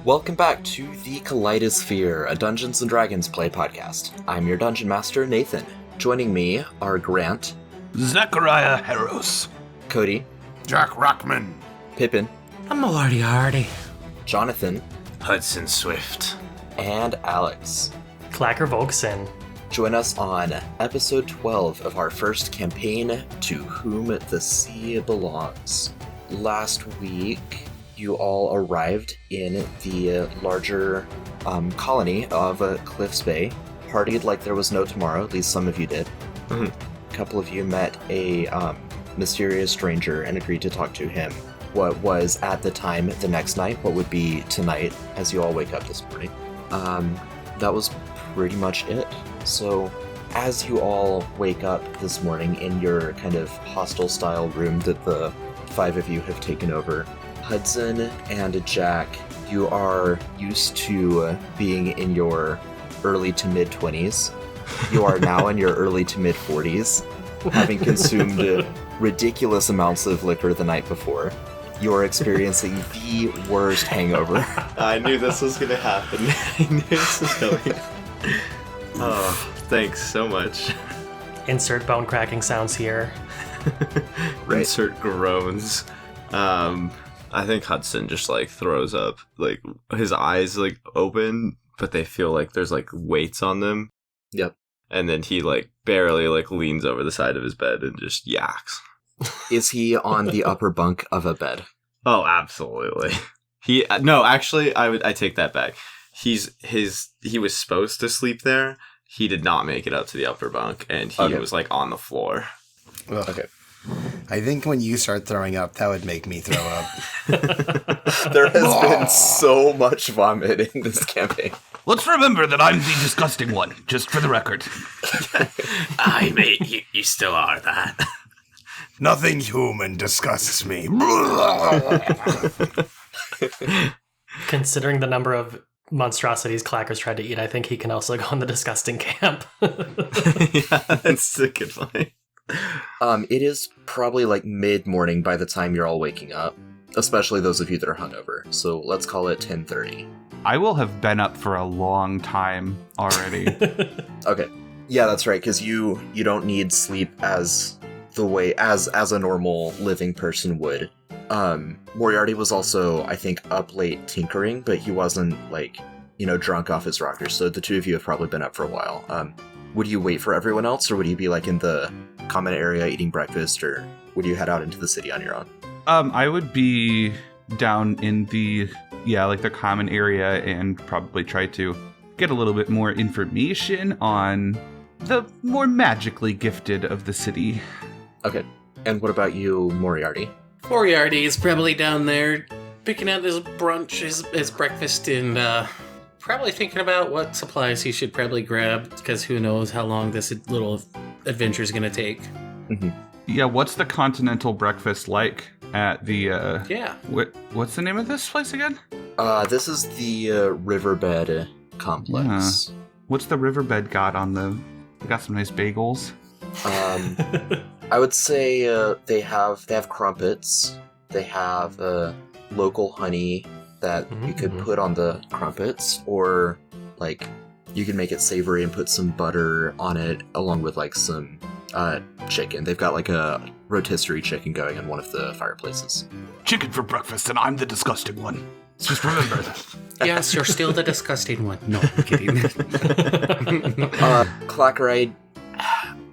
Welcome back to the Kaleidosphere, a Dungeons & Dragons Play Podcast. I'm your Dungeon Master, Nathan. Joining me are Grant, Zachariah Harros, Cody, Jack Rockman, Pippin, I'm Moriarty, Jonathan, Hudson Swift, and Alex. Clacker Volkson. Join us on episode 12 of our first campaign, To Whom the Sea Belongs. Last week, you all arrived in the larger colony of Cliffs Bay, partied like there was no tomorrow, at least some of you did. A couple of you met a mysterious stranger and agreed to talk to him. What was at the time the next night, what would be tonight as you all wake up this morning. That was pretty much it. So as you all wake up this morning in your kind of hostel-style room that the five of you have taken over, Hudson and Jack, you are used to being in your early to mid-20s. You are now in your early to mid-40s, having consumed ridiculous amounts of liquor the night before. You are experiencing the worst hangover. I knew this was going to happen. I knew this was going. Oh, thanks so much. Insert bone cracking sounds here. Right. Insert groans. I think Hudson just throws up, his eyes open, but they feel like there's weights on them. Yep. And then he barely leans over the side of his bed and just yaks. Is he on the upper bunk of a bed? Oh, absolutely. I take that back. He was supposed to sleep there. He did not make it up to the upper bunk, and he was on the floor. Ugh. Okay. I think when you start throwing up, that would make me throw up. There has been so much vomit in this campaign. Let's remember that I'm the disgusting one, just for the record. Aye, mate, you still are that. Nothing human disgusts me. Considering the number of monstrosities Clacker's tried to eat, I think he can also go in the disgusting camp. Yeah, that's a good point. It is probably mid-morning by the time you're all waking up, especially those of you that are hungover. So let's call it 10:30. I will have been up for a long time already. Okay. Yeah, that's right, because you don't need sleep as the way as a normal living person would. Moriarty was also, I think, up late tinkering, but he wasn't drunk off his rocker, so the two of you have probably been up for a while. Would you wait for everyone else, or would you be in the common area eating breakfast, or would you head out into the city on your own? I would be down in the common area and probably try to get a little bit more information on the more magically gifted of the city. Okay. And what about you, Moriarty? Moriarty is probably down there picking out his brunch, his breakfast, and probably thinking about what supplies he should probably grab, because who knows how long this little adventure is going to take. Mm-hmm. Yeah, what's the continental breakfast like at the... Yeah. What's the name of this place again? This is the Riverbed Complex. Yeah. What's the Riverbed got on the... They got some nice bagels. I would say they have crumpets. They have local honey that you could put on the crumpets, or you can make it savory and put some butter on it along with some chicken. They've got a rotisserie chicken going in one of the fireplaces. Chicken for breakfast, and I'm the disgusting one. Just remember that. Yes, you're still the disgusting one. No, I'm kidding. Clacker,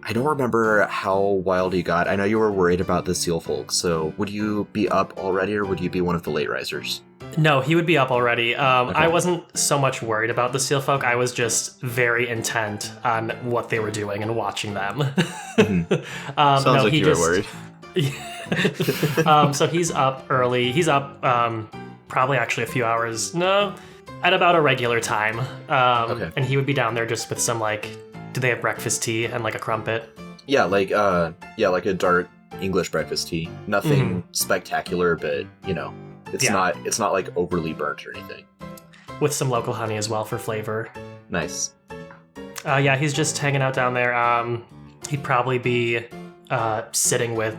I don't remember how wild you got. I know you were worried about the seal folk, so would you be up already, or would you be one of the late risers? No, he would be up already. Okay. I wasn't so much worried about the seal folk. I was just very intent on what they were doing and watching them. Mm-hmm. Sounds like you were worried. So he's up early. He's up probably actually a few hours. No, at about a regular time. Okay. And he would be down there just with some do they have breakfast tea and a crumpet? Yeah, a dark English breakfast tea. Nothing spectacular, but it's not overly burnt or anything. With some local honey as well for flavor. Nice. Yeah, he's just hanging out down there. He'd probably be sitting with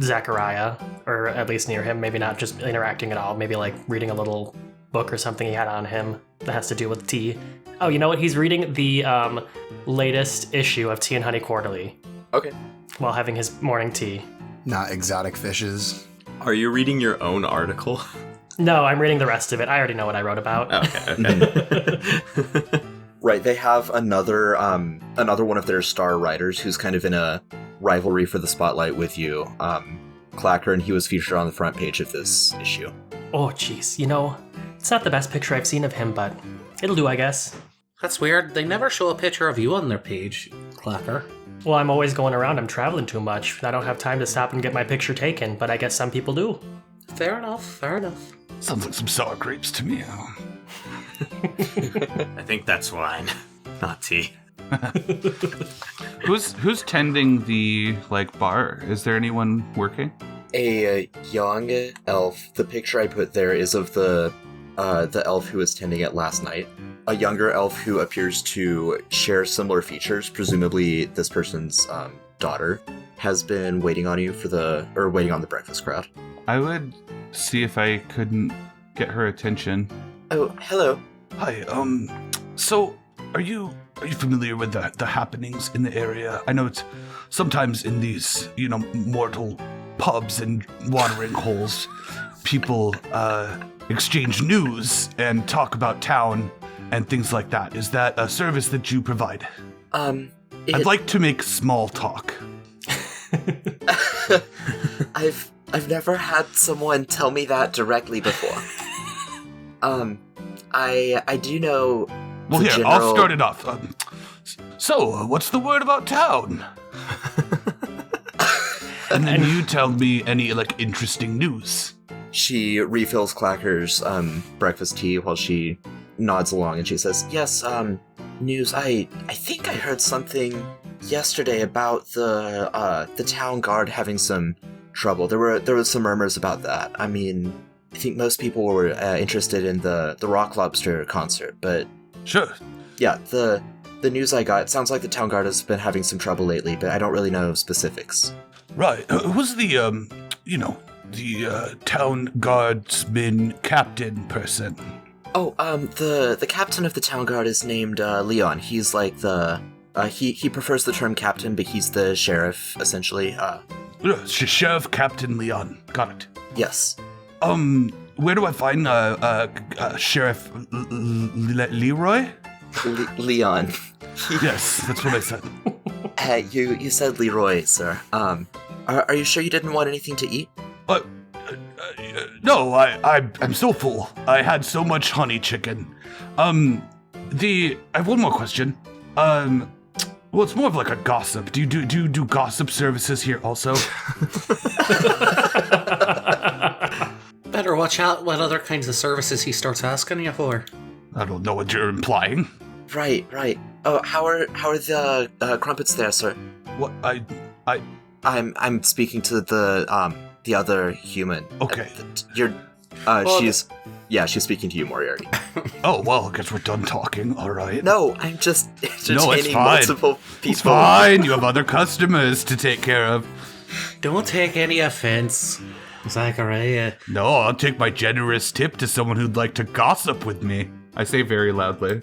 Zachariah, or at least near him. Maybe not just interacting at all. Maybe reading a little book or something he had on him that has to do with tea. Oh, you know what? He's reading the latest issue of Tea and Honey Quarterly. Okay. While having his morning tea. Not exotic fishes. Are you reading your own article? No, I'm reading the rest of it. I already know what I wrote about. Okay. Right, they have another one of their star writers who's kind of in a rivalry for the spotlight with you, Clacker, and he was featured on the front page of this issue. Oh, jeez. You know, it's not the best picture I've seen of him, but it'll do, I guess. That's weird. They never show a picture of you on their page, Clacker. Well, I'm always going around. I'm traveling too much. I don't have time to stop and get my picture taken, but I guess some people do. Fair enough. Sounds like some sour grapes to me. I think that's wine, not tea. Who's tending the bar? Is there anyone working? A young elf. The picture I put there is of the elf who was tending it last night. A younger elf who appears to share similar features, presumably this person's daughter, has been waiting on you waiting on the breakfast crowd. I would see if I couldn't get her attention. Oh, hello. Hi, so are you familiar with the happenings in the area? I know it's sometimes in these, mortal pubs and watering holes, people exchange news and talk about town and things like that. Is that a service that you provide? I'd like to make small talk. I've never had someone tell me that directly before. I do know. Well, here, I'll start it off. So, what's the word about town? And then you tell me any, interesting news. She refills Clacker's breakfast tea while she nods along, and she says, yes, news. I think I heard something yesterday about the town guard having some trouble. There was some murmurs about that. I mean, I think most people were interested in the Rock Lobster concert, but... Sure. Yeah, the news I got, it sounds like the town guard has been having some trouble lately, but I don't really know specifics. Right. Who's the town guardsman captain person? Oh, the captain of the town guard is named Leon. He's like he prefers the term captain, but he's the sheriff, essentially. Sheriff Captain Leon. Got it. Yes. Where do I find Sheriff Leroy? Leon. Yes, that's what I said. You said Leroy, sir. Are you sure you didn't want anything to eat? No, I'm so full. I had so much honey chicken. I have one more question. Well, it's more of like a gossip. Do you do gossip services here also? Better watch out what other kinds of services he starts asking you for. I don't know what you're implying. Right. Oh, how are the crumpets there, sir? What I'm speaking to the other human. Okay. She's speaking to you, Moriarty. Oh, well, I guess we're done talking. All right. No, I'm just entertaining multiple people. It's fine. You have other customers to take care of. Don't take any offense, Zachariah. No, I'll take my generous tip to someone who'd like to gossip with me. I say very loudly.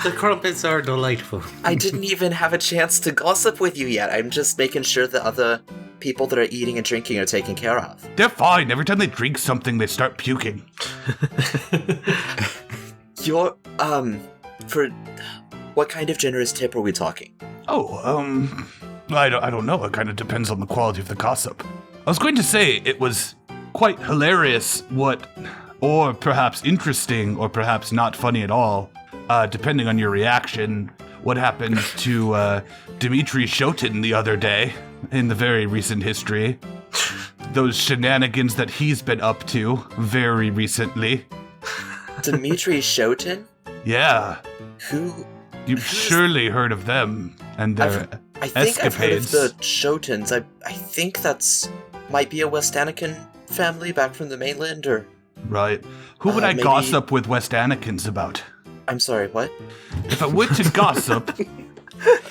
The crumpets are delightful. I didn't even have a chance to gossip with you yet. I'm just making sure that other people that are eating and drinking are taken care of. They're fine. Every time they drink something, they start puking. You're, for what kind of generous tip are we talking? Oh, I don't know. It kind of depends on the quality of the gossip. I was going to say it was quite hilarious or perhaps interesting, or perhaps not funny at all, depending on your reaction, what happened to Dmitri Shotin the other day in the very recent history. Those shenanigans that he's been up to very recently. Dmitri Shotin? Yeah. Who? You've surely heard of them and their I think escapades. I've heard of the Shotins. I think that's might be a West Anakin family back from the mainland, or... Right. Who would I gossip with West Anakins about? I'm sorry, what? If I were to gossip,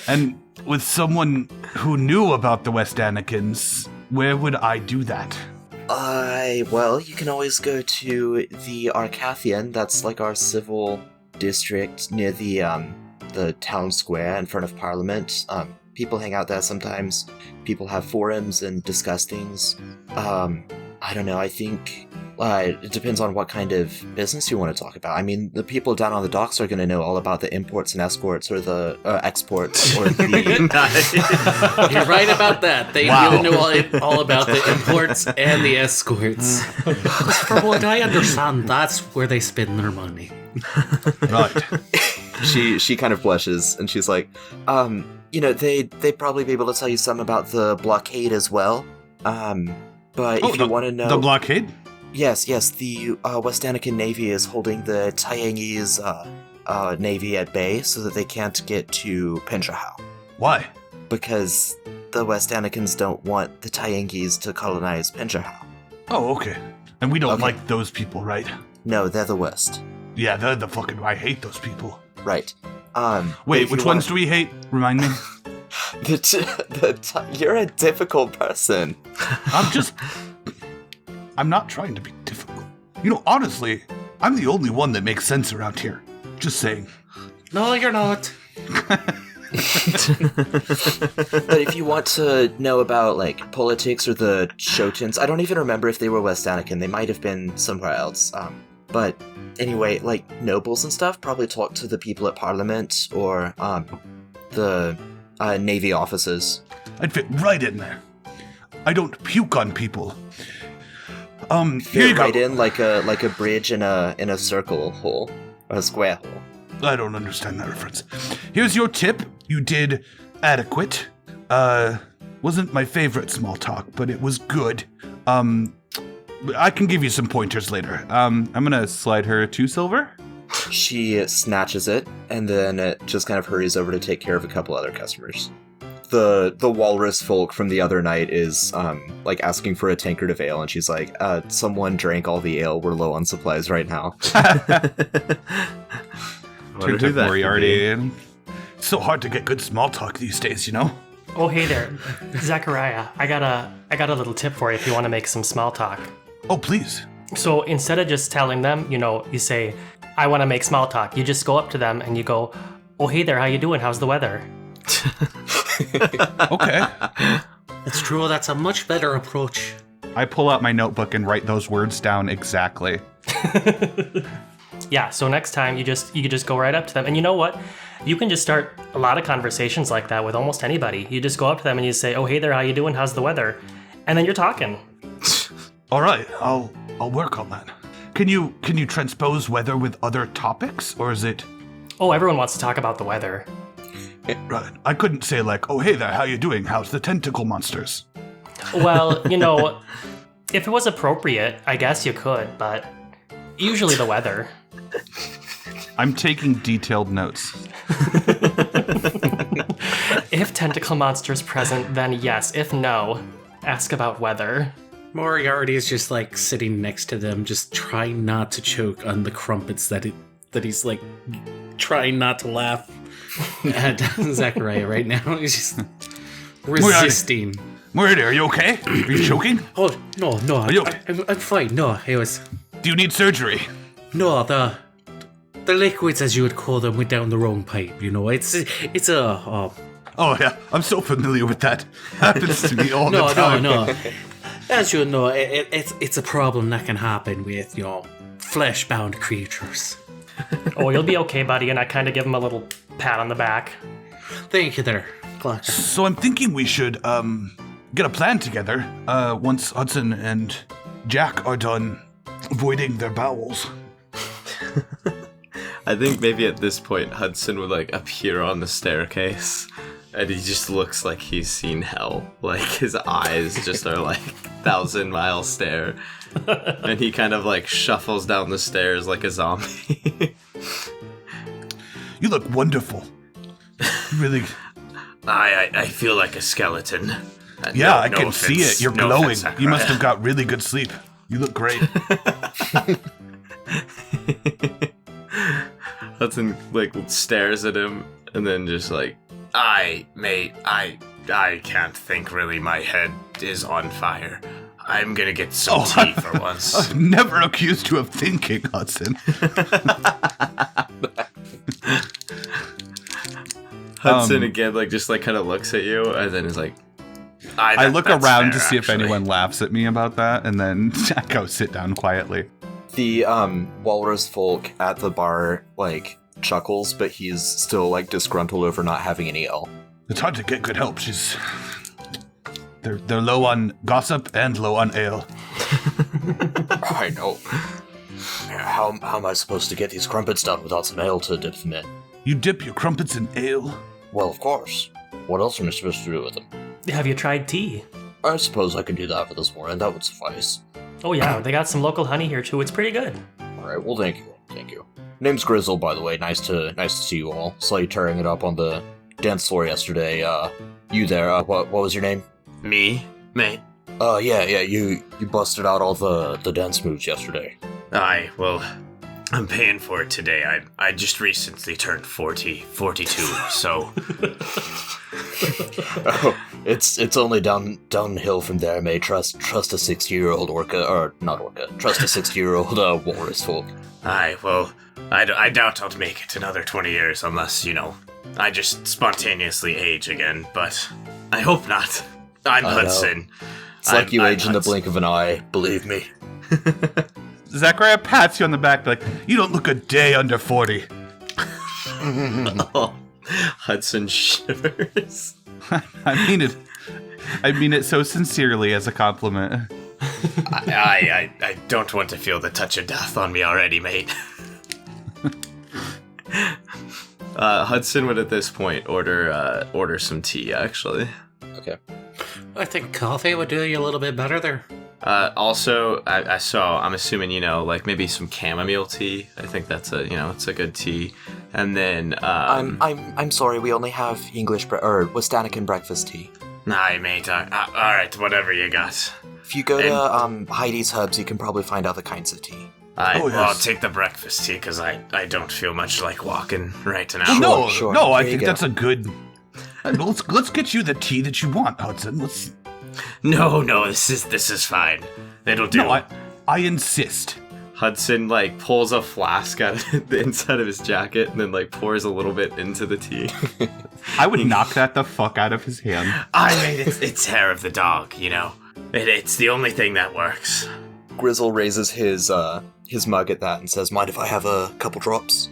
and with someone who knew about the West Anakins, where would I do that? Well, you can always go to the Arcathian. That's like our civil district near the town square in front of Parliament. People hang out there sometimes. People have forums and discuss things. I don't know, I think it depends on what kind of business you want to talk about. I mean, the people down on the docks are going to know all about the imports and escorts or the exports or the... You're right about that. They really know all about the imports and the escorts. From what I understand, that's where they spend their money. Right. She kind of blushes and she's like, they'd probably be able to tell you some about the blockade as well. But if you want to know... The blockade? Yes, the West Anakin Navy is holding the Tyangese Navy at bay so that they can't get to Pendrahau. Why? Because the West Anakins don't want the Tyangese to colonize Pendrahau. Oh, okay. And we don't like those people, right? No, they're the worst. Yeah, they're the fucking... I hate those people. Right. Wait, which ones do we hate? Remind me. You're a difficult person. I'm not trying to be difficult. Honestly, I'm the only one that makes sense around here. Just saying. No, you're not. But if you want to know about, like, politics or the Shotans, I don't even remember if they were West Anakin. They might have been somewhere else. But anyway, like, nobles and stuff, probably talk to the people at Parliament or the Navy offices. I'd fit right in there. I don't puke on people. Here you right go. In like a bridge in a circle hole, or a square hole. I don't understand that reference. Here's your tip. You did adequate. Wasn't my favorite small talk, but it was good. I can give you some pointers later. I'm gonna slide her 2 silver. She snatches it and then just kind of hurries over to take care of a couple other customers. The walrus folk from the other night is like asking for a tankard of ale, and she's like, someone drank all the ale, we're low on supplies right now. Turns out Moriarty in. It's so hard to get good small talk these days, Oh, hey there, Zachariah. I got a little tip for you if you want to make some small talk. Oh, please. So instead of just telling them, you say, I want to make small talk, you just go up to them and you go, oh, hey there, how you doing? How's the weather? Okay. It's true, that's a much better approach. I pull out my notebook and write those words down exactly. Yeah, so next time you can just go right up to them. And you know what? You can just start a lot of conversations like that with almost anybody. You just go up to them and you say, oh, hey there, how you doing? How's the weather? And then you're talking. All right, I'll work on that. Can you transpose weather with other topics, or is it... Oh, everyone wants to talk about the weather. Right. I couldn't say like, oh, hey there, how you doing? How's the tentacle monsters? Well, if it was appropriate, I guess you could, but usually the weather. I'm taking detailed notes. If tentacle monsters present, then yes. If no, ask about weather. Moriarty is just like sitting next to them, just trying not to choke on the crumpets that he's like trying not to laugh at Zachariah right now. He's just resisting. Moriarty, are you okay? Are you choking? Oh no, Are you okay? I'm fine. No, it was. Do you need surgery? No, the liquids, as you would call them, went down the wrong pipe. It's a. Oh yeah, I'm so familiar with that. Happens to me all the time. No. As you know, it's a problem that can happen with flesh-bound creatures. Oh, you'll be okay, buddy. And I kind of give him a little pat on the back. Thank you there, Clark. So I'm thinking we should get a plan together once Hudson and Jack are done voiding their bowels. I think maybe at this point Hudson would like appear on the staircase and he just looks like he's seen hell. Like his eyes just are like 1,000-mile stare. And he kind of like shuffles down the stairs like a zombie. You look wonderful. Really. I feel like a skeleton. Yeah, I can see it. You're glowing. You must have got really good sleep. You look great. Hudson like stares at him and then just like, I can't think really. My head is on fire. I'm gonna get some tea for once. I'm never accused you of thinking, Hudson. Hudson again, like just like kind of looks at you and then is like, I look around to see if actually. anyone laughs at me about that, and then I go sit down quietly. The walrus folk at the bar like chuckles, but he's still like disgruntled over not having any ale. It's hard to get good help. They're low on gossip and low on ale. I know. How am I supposed to get these crumpets done without some ale to dip them in? You dip your crumpets in ale? Well, of course. What else am I supposed to do with them? Have you tried tea? I suppose I could do that for this morning. That would suffice. Oh yeah, they got some local honey here too. It's pretty good. All right. Well, thank you. Name's Grizzle, by the way. Nice to see you all. Saw you tearing it up on the dance floor yesterday. You there? What was your name? Me, mate. Yeah. You busted out all the dance moves yesterday. Aye, well, I'm paying for it today. I just recently turned 42, so... Oh, it's only downhill from there, mate. Trust a 60-year-old trust a 60-year-old walrus folk. Aye, well, I doubt I'll make it another 20 years unless, I just spontaneously age again, but I hope not. I'm Hudson. It's like you age in the Hudson. blink of an eye, believe me. Zachariah pats you on the back like, you don't look a day under 40. Oh, Hudson shivers. I mean it so sincerely as a compliment. I don't want to feel the touch of death on me already, mate. Hudson would at this point order some tea, actually. Okay. I think coffee would do you a little bit better there. Also, I'm assuming, like maybe some chamomile tea. I think that's it's a good tea. And then, I'm sorry, we only have English Westanican breakfast tea. Aye, mate. Alright, whatever you got. If you go to Heidi's Hubs, you can probably find other kinds of tea. Well, yes. I'll take the breakfast tea, because I don't feel much like walking right now. Well, Sure. no, I There you think go. that's a good... Let's get you the tea that you want, Hudson. No, this is fine. It'll do. No, I insist. Hudson, pulls a flask out of the inside of his jacket and then, pours a little bit into the tea. I would knock that the fuck out of his hand. I mean, it's hair of the dog, It's the only thing that works. Grizzle raises his mug at that and says, "Mind if I have a couple drops?"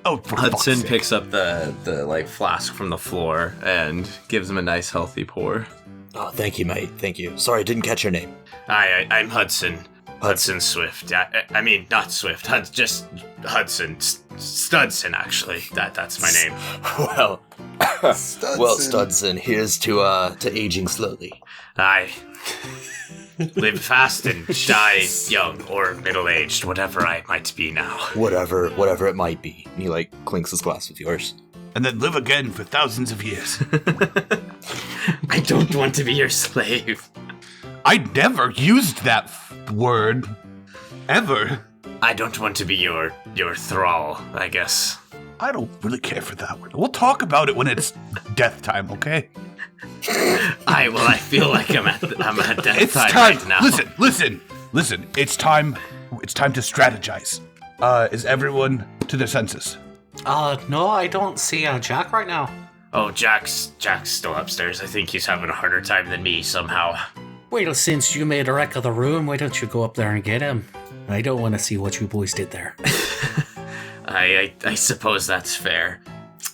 Oh, for Hudson fuck's sake. picks up the flask from the floor and gives him a nice healthy pour. Oh, thank you, mate. Thank you. Sorry, I didn't catch your name. I'm Hudson. Hudson Swift. I mean, not Swift. Just Hudson. Studson, actually. That's my name. Well, Studson, here's to aging slowly. I live fast and die young or middle-aged, whatever I might be now. Whatever it might be. And he clinks his glass with yours. And then live again for thousands of years. I don't want to be your slave. I never used that word. Ever. I don't want to be your thrall, I guess. I don't really care for that word. We'll talk about it when it's death time, okay? I feel like I'm at death It's time time. right now. Listen. It's time to strategize. Is everyone to their senses? No, I don't see Jack right now. Oh, Jack's still upstairs. I think he's having a harder time than me somehow. Well, since you made a wreck of the room, why don't you go up there and get him? I don't want to see what you boys did there. I suppose that's fair.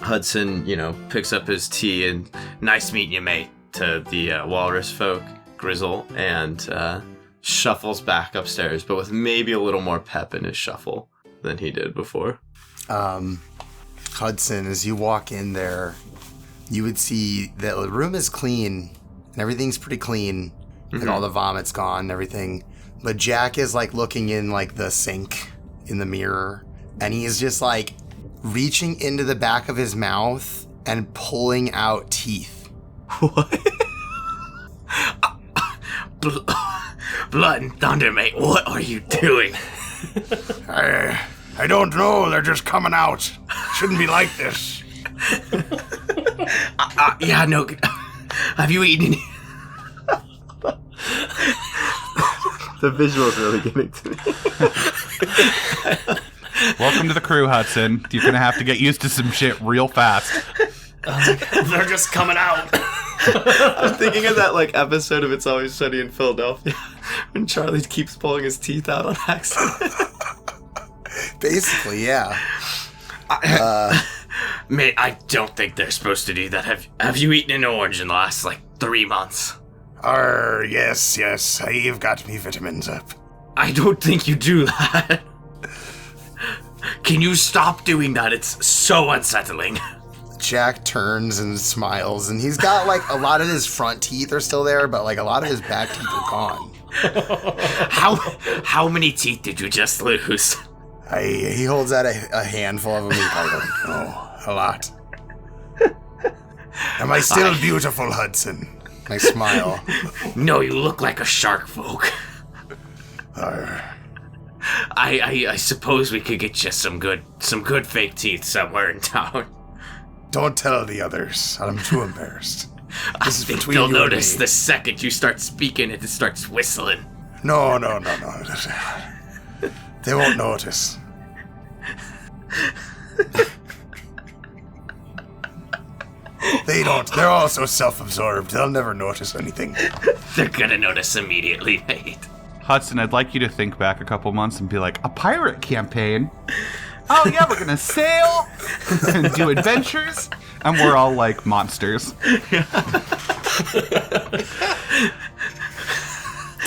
Hudson, picks up his tea and nice meeting you, mate, to the walrus folk, Grizzle, and shuffles back upstairs, but with maybe a little more pep in his shuffle than he did before. Hudson, as you walk in there, you would see that the room is clean and everything's pretty clean. Like all the vomit's gone and everything. But Jack is looking in the sink in the mirror, and he is just reaching into the back of his mouth and pulling out teeth. What? Blood and thunder, mate. What are you doing? I don't know. They're just coming out. Shouldn't be like this. Yeah, no. Have you eaten any? The visual's really getting to me. Welcome to the crew, Hudson. You're gonna have to get used to some shit real fast. They're just coming out. I'm thinking of that like episode of It's Always Sunny in Philadelphia when Charlie keeps pulling his teeth out on accident. Basically, yeah. Mate, I don't think they're supposed to do that. Have you eaten an orange in the last, 3 months? Yes. You've got me vitamins up. I don't think you do that. Can you stop doing that? It's so unsettling. Jack turns and smiles, and he's got, a lot of his front teeth are still there, but, a lot of his back teeth are gone. How many teeth did you just lose? He holds out a handful of them. He's like, a lot. Am I still beautiful, Hudson? I smile. No, you look like a shark folk. I suppose we could get you some good fake teeth somewhere in town. Don't tell the others. I'm too embarrassed. I think they'll notice the second you start speaking and it starts whistling. No. They won't notice. They don't. They're all so self-absorbed. They'll never notice anything. They're gonna notice immediately, mate. Hudson, I'd like you to think back a couple months and be like, a pirate campaign? Oh yeah, we're gonna sail and do adventures, and we're all like monsters.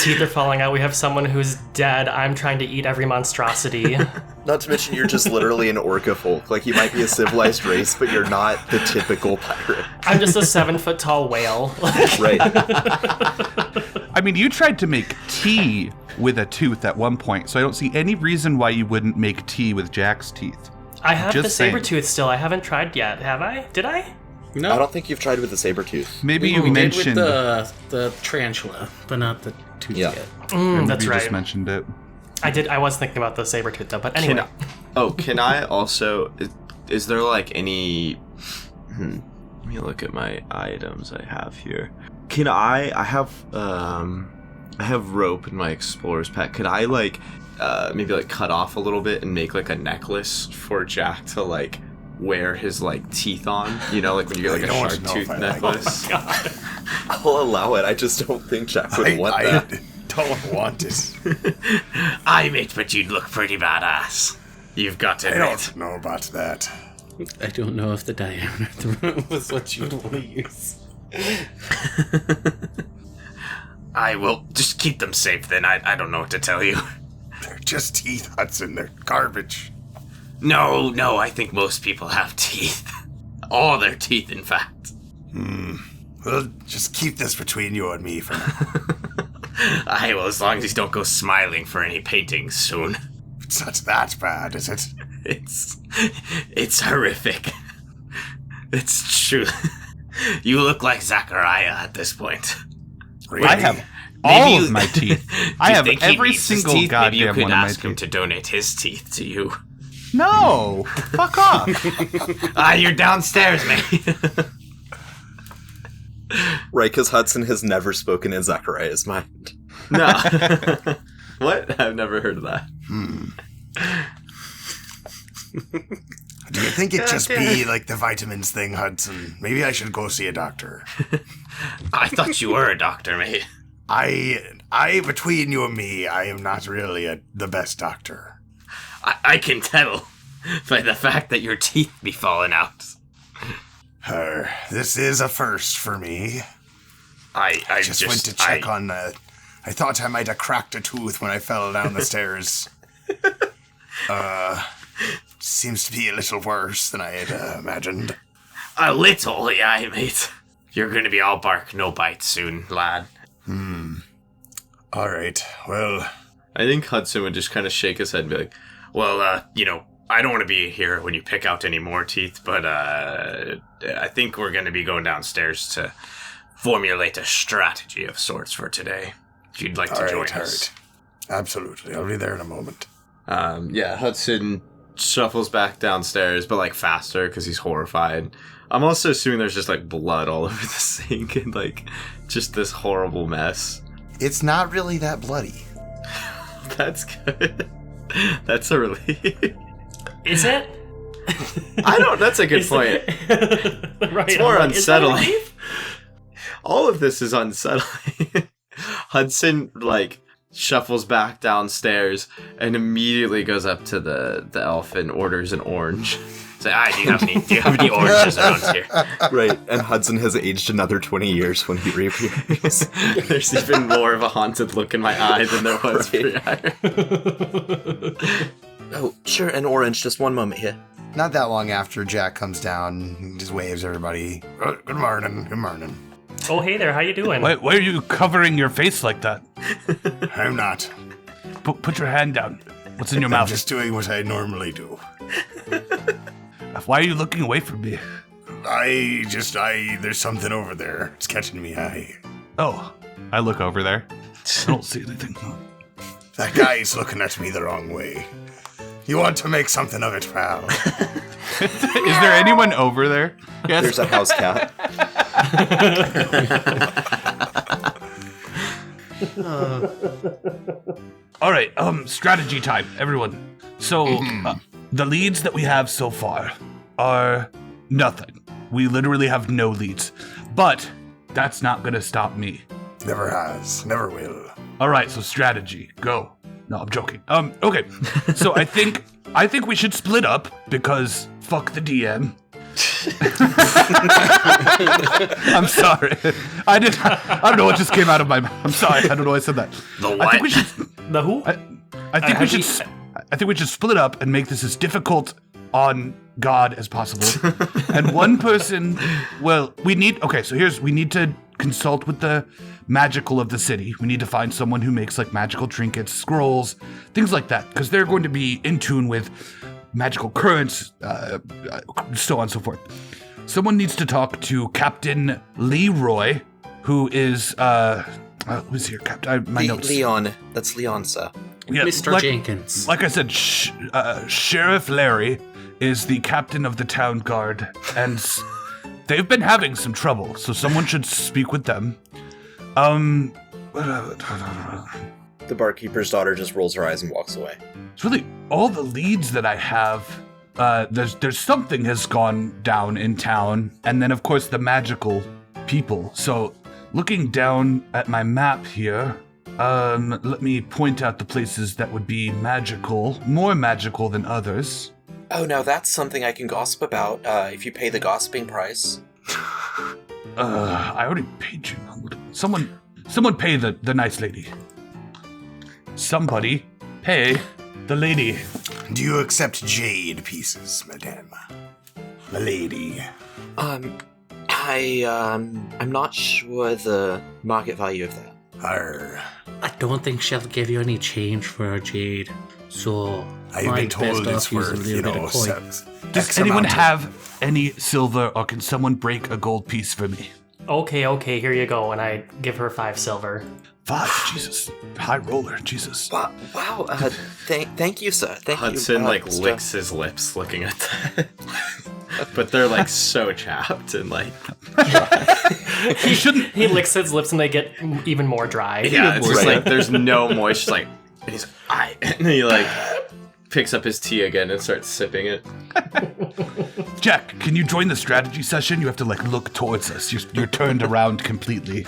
Teeth are falling out. We have someone who's dead. I'm trying to eat every monstrosity. Not to mention you're just literally an orca folk. You might be a civilized race, but you're not the typical pirate. I'm just a 7-foot tall whale. Right. I mean, you tried to make tea with a tooth at one point, so I don't see any reason why you wouldn't make tea with Jack's teeth. I have Just the saying. saber tooth still. I haven't tried yet. Have I? Did I? No. I don't think you've tried with the saber tooth. Maybe you we mentioned did with the tarantula, but not the tooth Yeah. yet. maybe That's you right. just mentioned it. I did. I was thinking about the saber tooth though. But anyway, Can I also... Is there any... Let me look at my items I have here. Can I have rope in my explorer's pack. Could I maybe cut off a little bit and make a necklace for Jack to wear his teeth on? You know, when you get a don't shark know tooth if I like necklace. I'll allow it. I just don't think Jack would want I that. don't want it. Aye, mate, but you'd look pretty badass. You've got to I admit. don't know about that. I don't know if the diameter was what you'd want to use. I will just keep them safe then. I don't know what to tell you. They're just teeth, Hudson. They're garbage. No, I think most people have teeth. All their teeth, in fact. Well, just keep this between you and me for now. Aye, well, as long as you don't go smiling for any paintings soon. It's not that bad, is it? It's horrific. It's true. You look like Zachariah at this point. Really? I have Maybe all you- of my teeth. Do I you have think he every needs his single teeth? Maybe you goddamn could one of my ask him teeth. to donate his teeth to you. No! Fuck off! You're downstairs, mate. Right, because Hudson has never spoken in Zachariah's mind. No. What? I've never heard of that. Do you think it'd just be the vitamins thing, Hudson? Maybe I should go see a doctor. I thought you were a doctor, mate. I, between you and me, I am not really the best doctor. I can tell by the fact that your teeth be falling out. This is a first for me. I Just went to check on. I thought I might have cracked a tooth when I fell down the stairs. Seems to be a little worse than I had imagined. A little, yeah, mate. You're gonna be all bark, no bite soon, lad. All right. Well, I think Hudson would just kind of shake his head and be like, Well, I don't want to be here when you pick out any more teeth, but I think we're gonna be going downstairs to formulate a strategy of sorts for today. If you'd like to join us. Absolutely. I'll be there in a moment. yeah, Hudson shuffles back downstairs, but faster because he's horrified. I'm also assuming there's just blood all over the sink and just this horrible mess. It's not really that bloody. That's good. That's a relief. Is it? I don't. That's a good point. Right. It's more I'm like, is that a unsettling. relief? All of this is unsettling. Hudson shuffles back downstairs and immediately goes up to the elf and orders an orange. Say, do you have any oranges around here? Right, and Hudson has aged another 20 years when he reappears. There's even more of a haunted look in my eye than there was prior. Oh, sure, an orange. Just one moment here. Not that long after Jack comes down, he just waves everybody. Good morning. Good morning. Oh, hey there. How you doing? Why are you covering your face like that? I'm not. Put your hand down. What's in your I'm mouth? just doing what I normally do. Why are you looking away from me? There's something over there. It's catching me eye. Oh, I look over there. I don't see anything. That guy's looking at me the wrong way. You want to make something of it, pal? Is there anyone over there? Yes. There's a house cat. All right, strategy time, everyone. So, the leads that we have so far are nothing. We literally have no leads. But that's not gonna stop me. Never has. Never will. All right, so strategy, go. No, I'm joking. Okay. So I think we should split up because fuck the DM. I'm sorry. I don't know what just came out of my mouth. I'm sorry. I don't know why I said that. The what? I think we should. The who? I think we should split up and make this as difficult on God as possible. And one person, we need to consult with the magical of the city. We need to find someone who makes magical trinkets, scrolls, things like that, because they're going to be in tune with magical currents, so on and so forth. Someone needs to talk to Captain Leroy, who is, who's here, Captain? My notes. Leon. That's Leon, sir. Yeah, Mr. Jenkins. Like I said, Sheriff Larry is the captain of the town guard, and they've been having some trouble, so someone should speak with them. The barkeeper's daughter just rolls her eyes and walks away. It's really all the leads that I have. There's something has gone down in town, and then of course the magical people. So looking down at my map here, let me point out the places that would be magical, more magical than others. Oh, now that's something I can gossip about, if you pay the gossiping price. I already paid you. Someone pay the nice lady. Somebody pay the lady. Do you accept jade pieces, madame? Milady. I'm not sure the market value of that. I don't think she'll give you any change for our jade. So I've been told it's worth, Does anyone have any silver, or can someone break a gold piece for me? Okay, here you go. And I give her 5 silver. 5, Jesus. High roller, Jesus. Wow, thank you, sir. Thank Hudson you. licks his lips looking at that. But they're so chapped and He shouldn't. He licks his lips and they get even more dry. yeah, it's just there's no moisture. And he's like, and he picks up his tea again and starts sipping it. Jack, can you join the strategy session? You have to look towards us. You're turned around completely.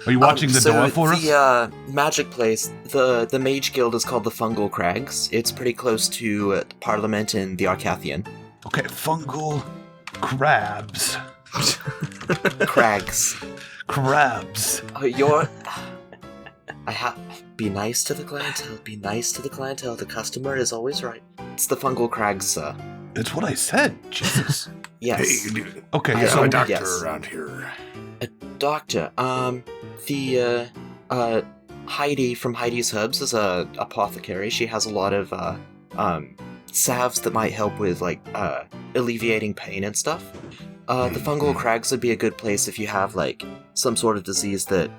Are you watching the door for us? The magic place, the Mage Guild is called the Fungal Crags. It's pretty close to Parliament and the Arcathian. Okay, fungal crabs. Crags. Crabs. Be nice to the clientele. Be nice to the clientele. The customer is always right. It's the Fungal Crags, sir. It's what I said. Jesus. Yes. Hey, dude. Okay, I so have a doctor yes. around here. A doctor. Heidi from Heidi's Herbs is a apothecary. She has a lot of salves that might help with alleviating pain and stuff. The Fungal Crags would be a good place if you have some sort of disease that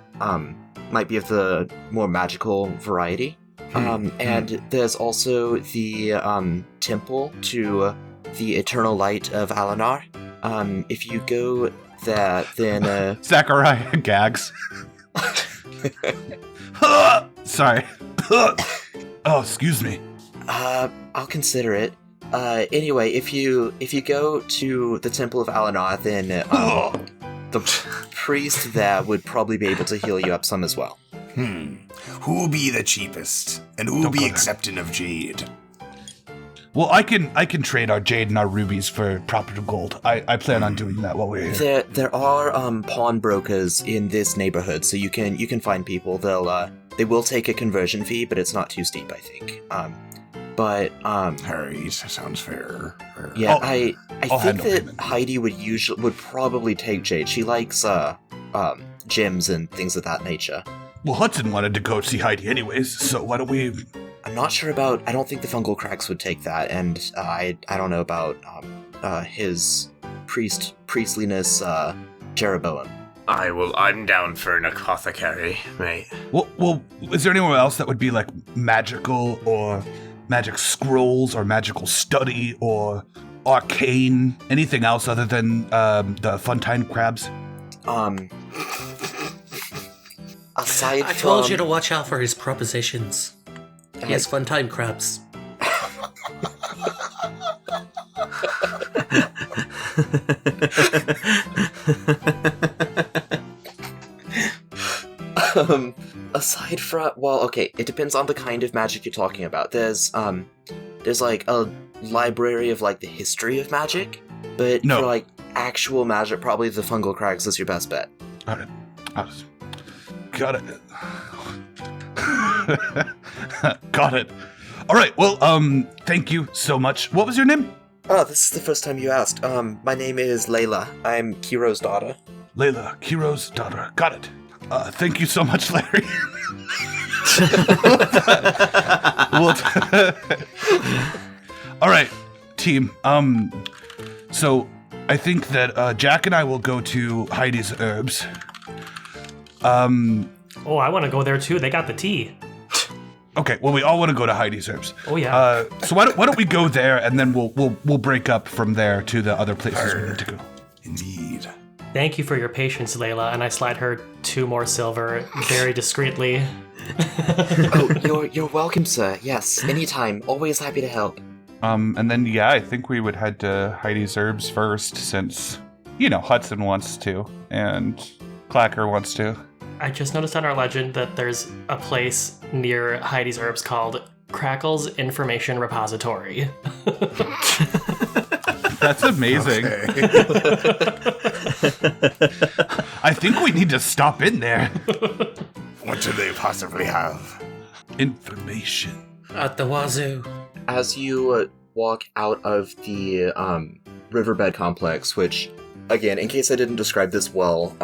might be of the more magical variety. And there's also the temple to the Eternal Light of Alanar. If you go there, then Zachariah gags. Sorry. Oh, excuse me. I'll consider it. Anyway, if you go to the Temple of Alanath, then the priest there would probably be able to heal you up some as well. Who'll be the cheapest? And who'll be accepting of jade? Well, I can trade our jade and our rubies for proper gold. I plan on doing that while we're here. There are pawnbrokers in this neighborhood, so you can find people. They will take a conversion fee, but it's not too steep, I think. Harry, sounds fair. Yeah, I I'll think handle that payment. Heidi would probably take jade. She likes gems and things of that nature. Well, Hudson wanted to go see Heidi anyways, so why don't we... I'm not sure about. I don't think the fungal cracks would take that, and I don't know about his priestliness, Jeroboam. I'm down for an apothecary, mate. Well, is there anywhere else that would be like magical or magic scrolls or magical study or arcane? Anything else other than the Funtime crabs? Aside I from, told you to watch out for his propositions. He has Funtime crabs. Aside from, well, okay, it depends on the kind of magic you're talking about. There's like a library of like the history of magic, but No. for like actual magic, probably the fungal cracks is your best bet. Got it. Got it. Got it. All right. Well, thank you so much. What was your name? Oh, this is the first time you asked. My name is Layla. I'm Kiro's daughter. Layla, Kiro's daughter. Got it. Thank you so much, Larry. All right, team. So I think that Jack and I will go to Heidi's Herbs. Oh, I want to go there too. They got the tea. Okay, well, we all want to go to Heidi's Herbs. Oh yeah. So why don't we go there, and then we'll break up from there to the other places we need to go. Indeed. Thank you for your patience, Layla. And I slide her 2 more silver very discreetly. Oh, you're welcome, sir. Yes, anytime. Always happy to help. And then I think we would head to Heidi's Herbs first, since Hudson wants to and Clacker wants to. I just noticed on our legend that there's a place near Heidi's Herbs called Crackle's Information Repository. That's amazing. I think we need to stop in there. What do they possibly have? Information. At the wazoo. As you walk out of the riverbed complex, which, again, in case I didn't describe this well,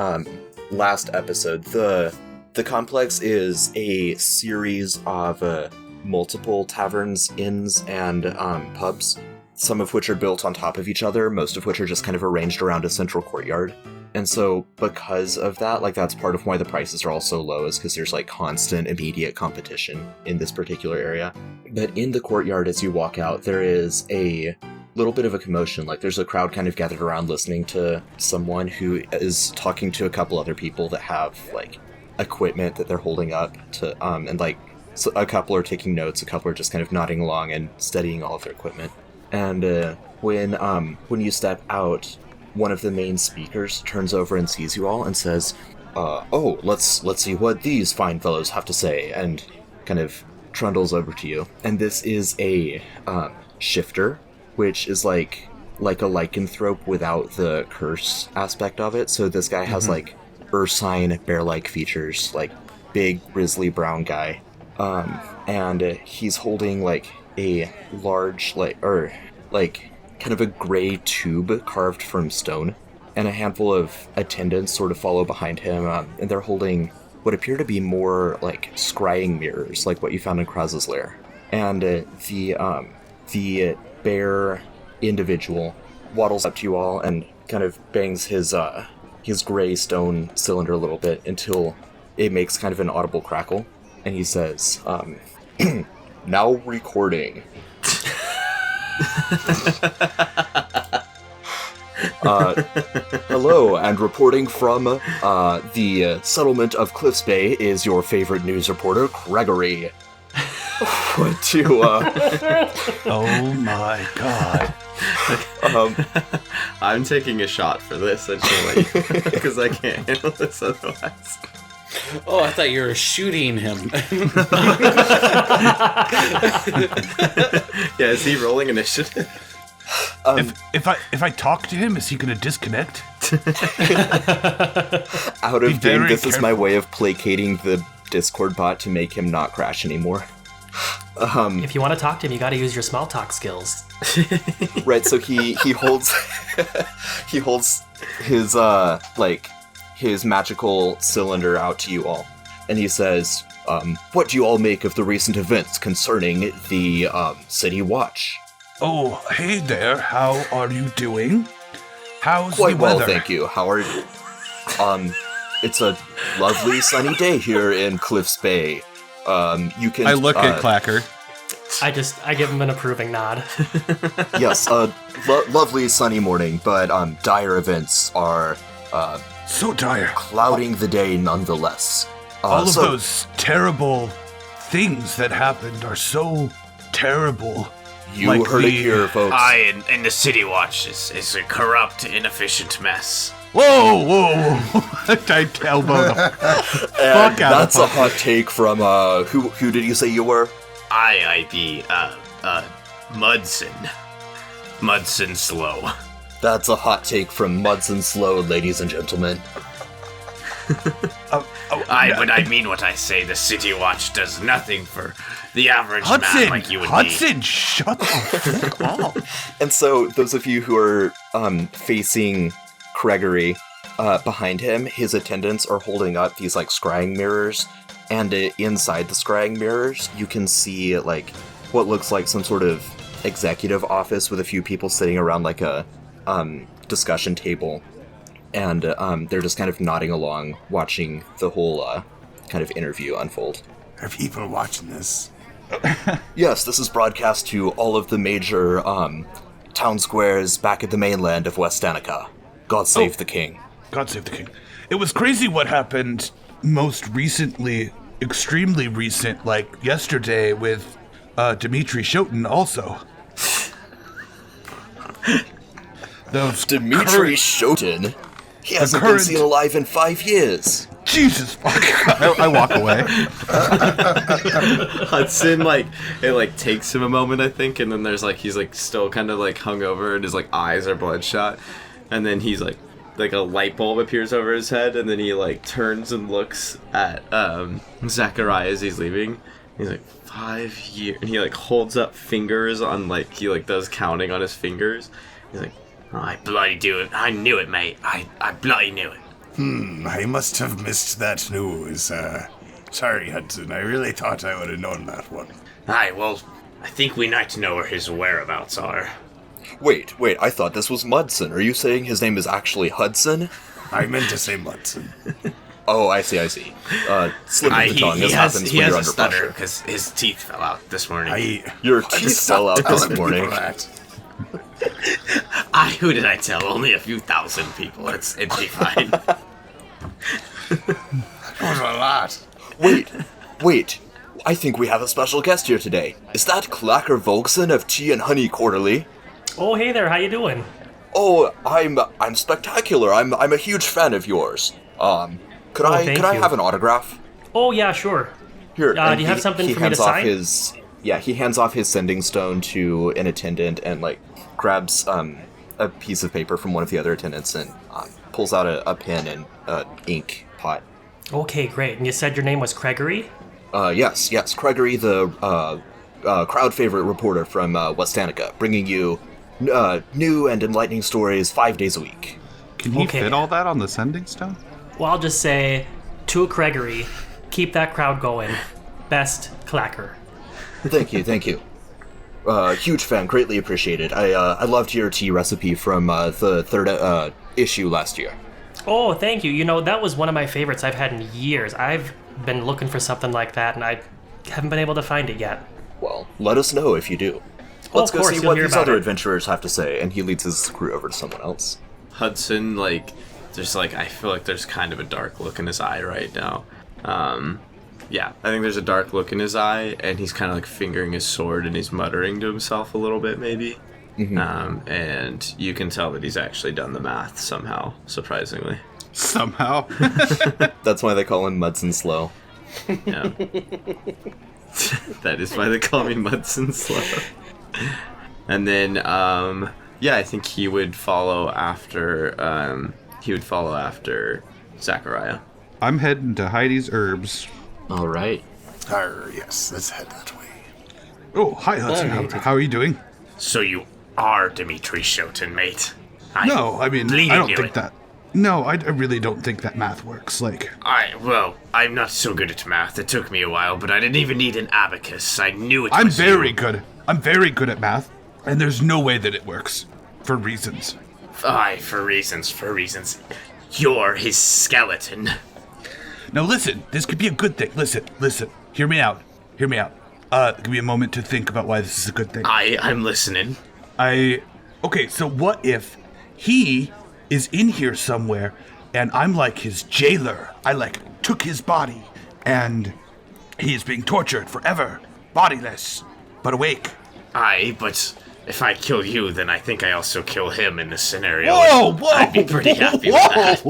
last episode, the complex is a series of multiple taverns, inns, and pubs, some of which are built on top of each other, most of which are just kind of arranged around a central courtyard. And so because of that, that's part of why the prices are all so low, is because there's constant immediate competition in this particular area. But in the courtyard, as you walk out, there is a little bit of a commotion. There's a crowd kind of gathered around listening to someone who is talking to a couple other people that have equipment that they're holding up to, and so a couple are taking notes, a couple are just kind of nodding along and studying all of their equipment. And when you step out, one of the main speakers turns over and sees you all and says, "Oh, let's see what these fine fellows have to say," and kind of trundles over to you. And this is a shifter, which is like a lycanthrope without the curse aspect of it. So this guy has ursine bear-like features, big grizzly brown guy, and he's holding a large kind of a gray tube carved from stone, and a handful of attendants sort of follow behind him, and they're holding what appear to be more scrying mirrors, like what you found in Kraz's lair. And the bear individual waddles up to you all and kind of bangs his gray stone cylinder a little bit until it makes kind of an audible crackle, and he says, "Now recording." Hello, and reporting from the settlement of Cliffs Bay is your favorite news reporter, Gregory. Oh my god. I'm taking a shot for this, actually, because I can't handle this otherwise. Oh, I thought you were shooting him. Yeah, is he rolling initiative? If I talk to him, is he going to disconnect? Out of game, this is careful. my way of placating the Discord bot to make him not crash anymore. If you want to talk to him, you got to use your small talk skills. Right, so he holds he holds his his magical cylinder out to you all, and he says, "What do you all make of the recent events concerning the City Watch?" Oh, hey there. How are you doing? How's Quite the well, weather? thank you. How are you? It's a lovely sunny day here in Cliffs Bay. You can. I look at Clacker. I give him an approving nod. Yes, lovely sunny morning, but dire events are So dire. clouding the day nonetheless. All of so- those terrible things that happened are so terrible. You Like heard it the- here, folks. And the City Watch is a corrupt, inefficient mess. Whoa! I elbow the And fuck out that's of a hot take from who did you say you were? I be Mudson Slow. That's a hot take from Mudson Slow, ladies and gentlemen. Oh, But I mean what I say. The City Watch does nothing for the average man Hudson! like you and me. Hudson, shut the fuck up. And so, those of you who are facing Gregory, behind him, his attendants are holding up these like scrying mirrors, and inside the scrying mirrors, you can see like what looks like some sort of executive office with a few people sitting around like a discussion table, and they're just kind of nodding along, watching the whole kind of interview unfold. Are people watching this? Yes, this is broadcast to all of the major town squares back at the mainland of West Danica. God save the king. God save the king. It was crazy what happened most recently, extremely recent, like yesterday with Dmitri Shoten also. Those Dmitri Shoten? He hasn't been current- seen alive in 5 years. Jesus fuck. I walk away. Hudson, it takes him a moment, I think, and then there's he's still kind of hungover, and his eyes are bloodshot, and then he's like a light bulb appears over his head, and then he turns and looks at Zachariah as he's leaving. He's like, 5 years, and he holds up fingers on he does counting on his fingers. He's like, Oh, I bloody do it. I knew it, mate. I bloody knew it. I must have missed that news. Sorry, Hudson. I really thought I would have known that one. Aye, well, I think we need to know where his whereabouts are. Wait, I thought this was Mudson. Are you saying his name is actually Hudson? I meant to say Mudson. Oh, I see. Slip of the tongue. This happens he when has you're a under stutter pressure. because his teeth fell out this morning. Your teeth fell out this Telling morning. people that. Who did I tell? Only a few thousand people. It'd be fine. That was a lot. Wait. I think we have a special guest here today. Is that Clacker Volkson of Tea and Honey Quarterly? Oh, hey there, how you doing? Oh, I'm spectacular. I'm a huge fan of yours. Could I thank you. have an autograph? Oh, yeah, sure. Here. Do and you have something he for me to hands off sign? he hands off his sending stone to an attendant and grabs a piece of paper from one of the other attendants and pulls out a pen and ink pot. Okay, great. And you said your name was Gregory? Yes, Gregory, the crowd favorite reporter from West Danica, bringing you new and enlightening stories 5 days a week. Can he Okay. fit all that on the sending stone? Well, I'll just say, to Gregory, keep that crowd going. Best Clacker. Thank you. Huge fan, greatly appreciated. I loved your tea recipe from the third issue last year. Oh, thank you. You know, that was one of my favorites I've had in years. I've been looking for something like that, and I haven't been able to find it yet. Well, let us know if you do. Oh, Let's of go course, see you'll what hear these about other it. adventurers have to say, and he leads his crew over to someone else. Hudson, like, there's like, I feel like there's kind of a dark look in his eye right now. Yeah, I think there's a dark look in his eye, and he's kind of like fingering his sword, and he's muttering to himself a little bit, maybe. Mm-hmm. And you can tell that he's actually done the math somehow, surprisingly. Somehow. That's why they call him Mudson Slow. Yeah. That is why they call me Mudson Slow. And then, yeah, I think he would follow after, Zachariah. I'm heading to Heidi's Herbs. All right. Yes, let's head that way. Oh, hi, Hudson. How are you doing? So you are Dimitri Shoten, mate. No, I mean, bleeding I don't knew think it. that. No, I really don't think that math works. Like, I'm not so good at math. It took me a while, but I didn't even need an abacus. I knew it I'm was very you. good. I'm very good at math, and there's no way that it works. For reasons. Aye, for reasons. You're his skeleton. Now listen, this could be a good thing. Listen. Hear me out. Give me a moment to think about why this is a good thing. I'm listening. Okay, so what if he is in here somewhere, and I'm like his jailer? I took his body, and he is being tortured forever, bodiless, but awake. Aye, but if I kill you, then I think I also kill him in this scenario. Whoa! I'd be pretty happy with that.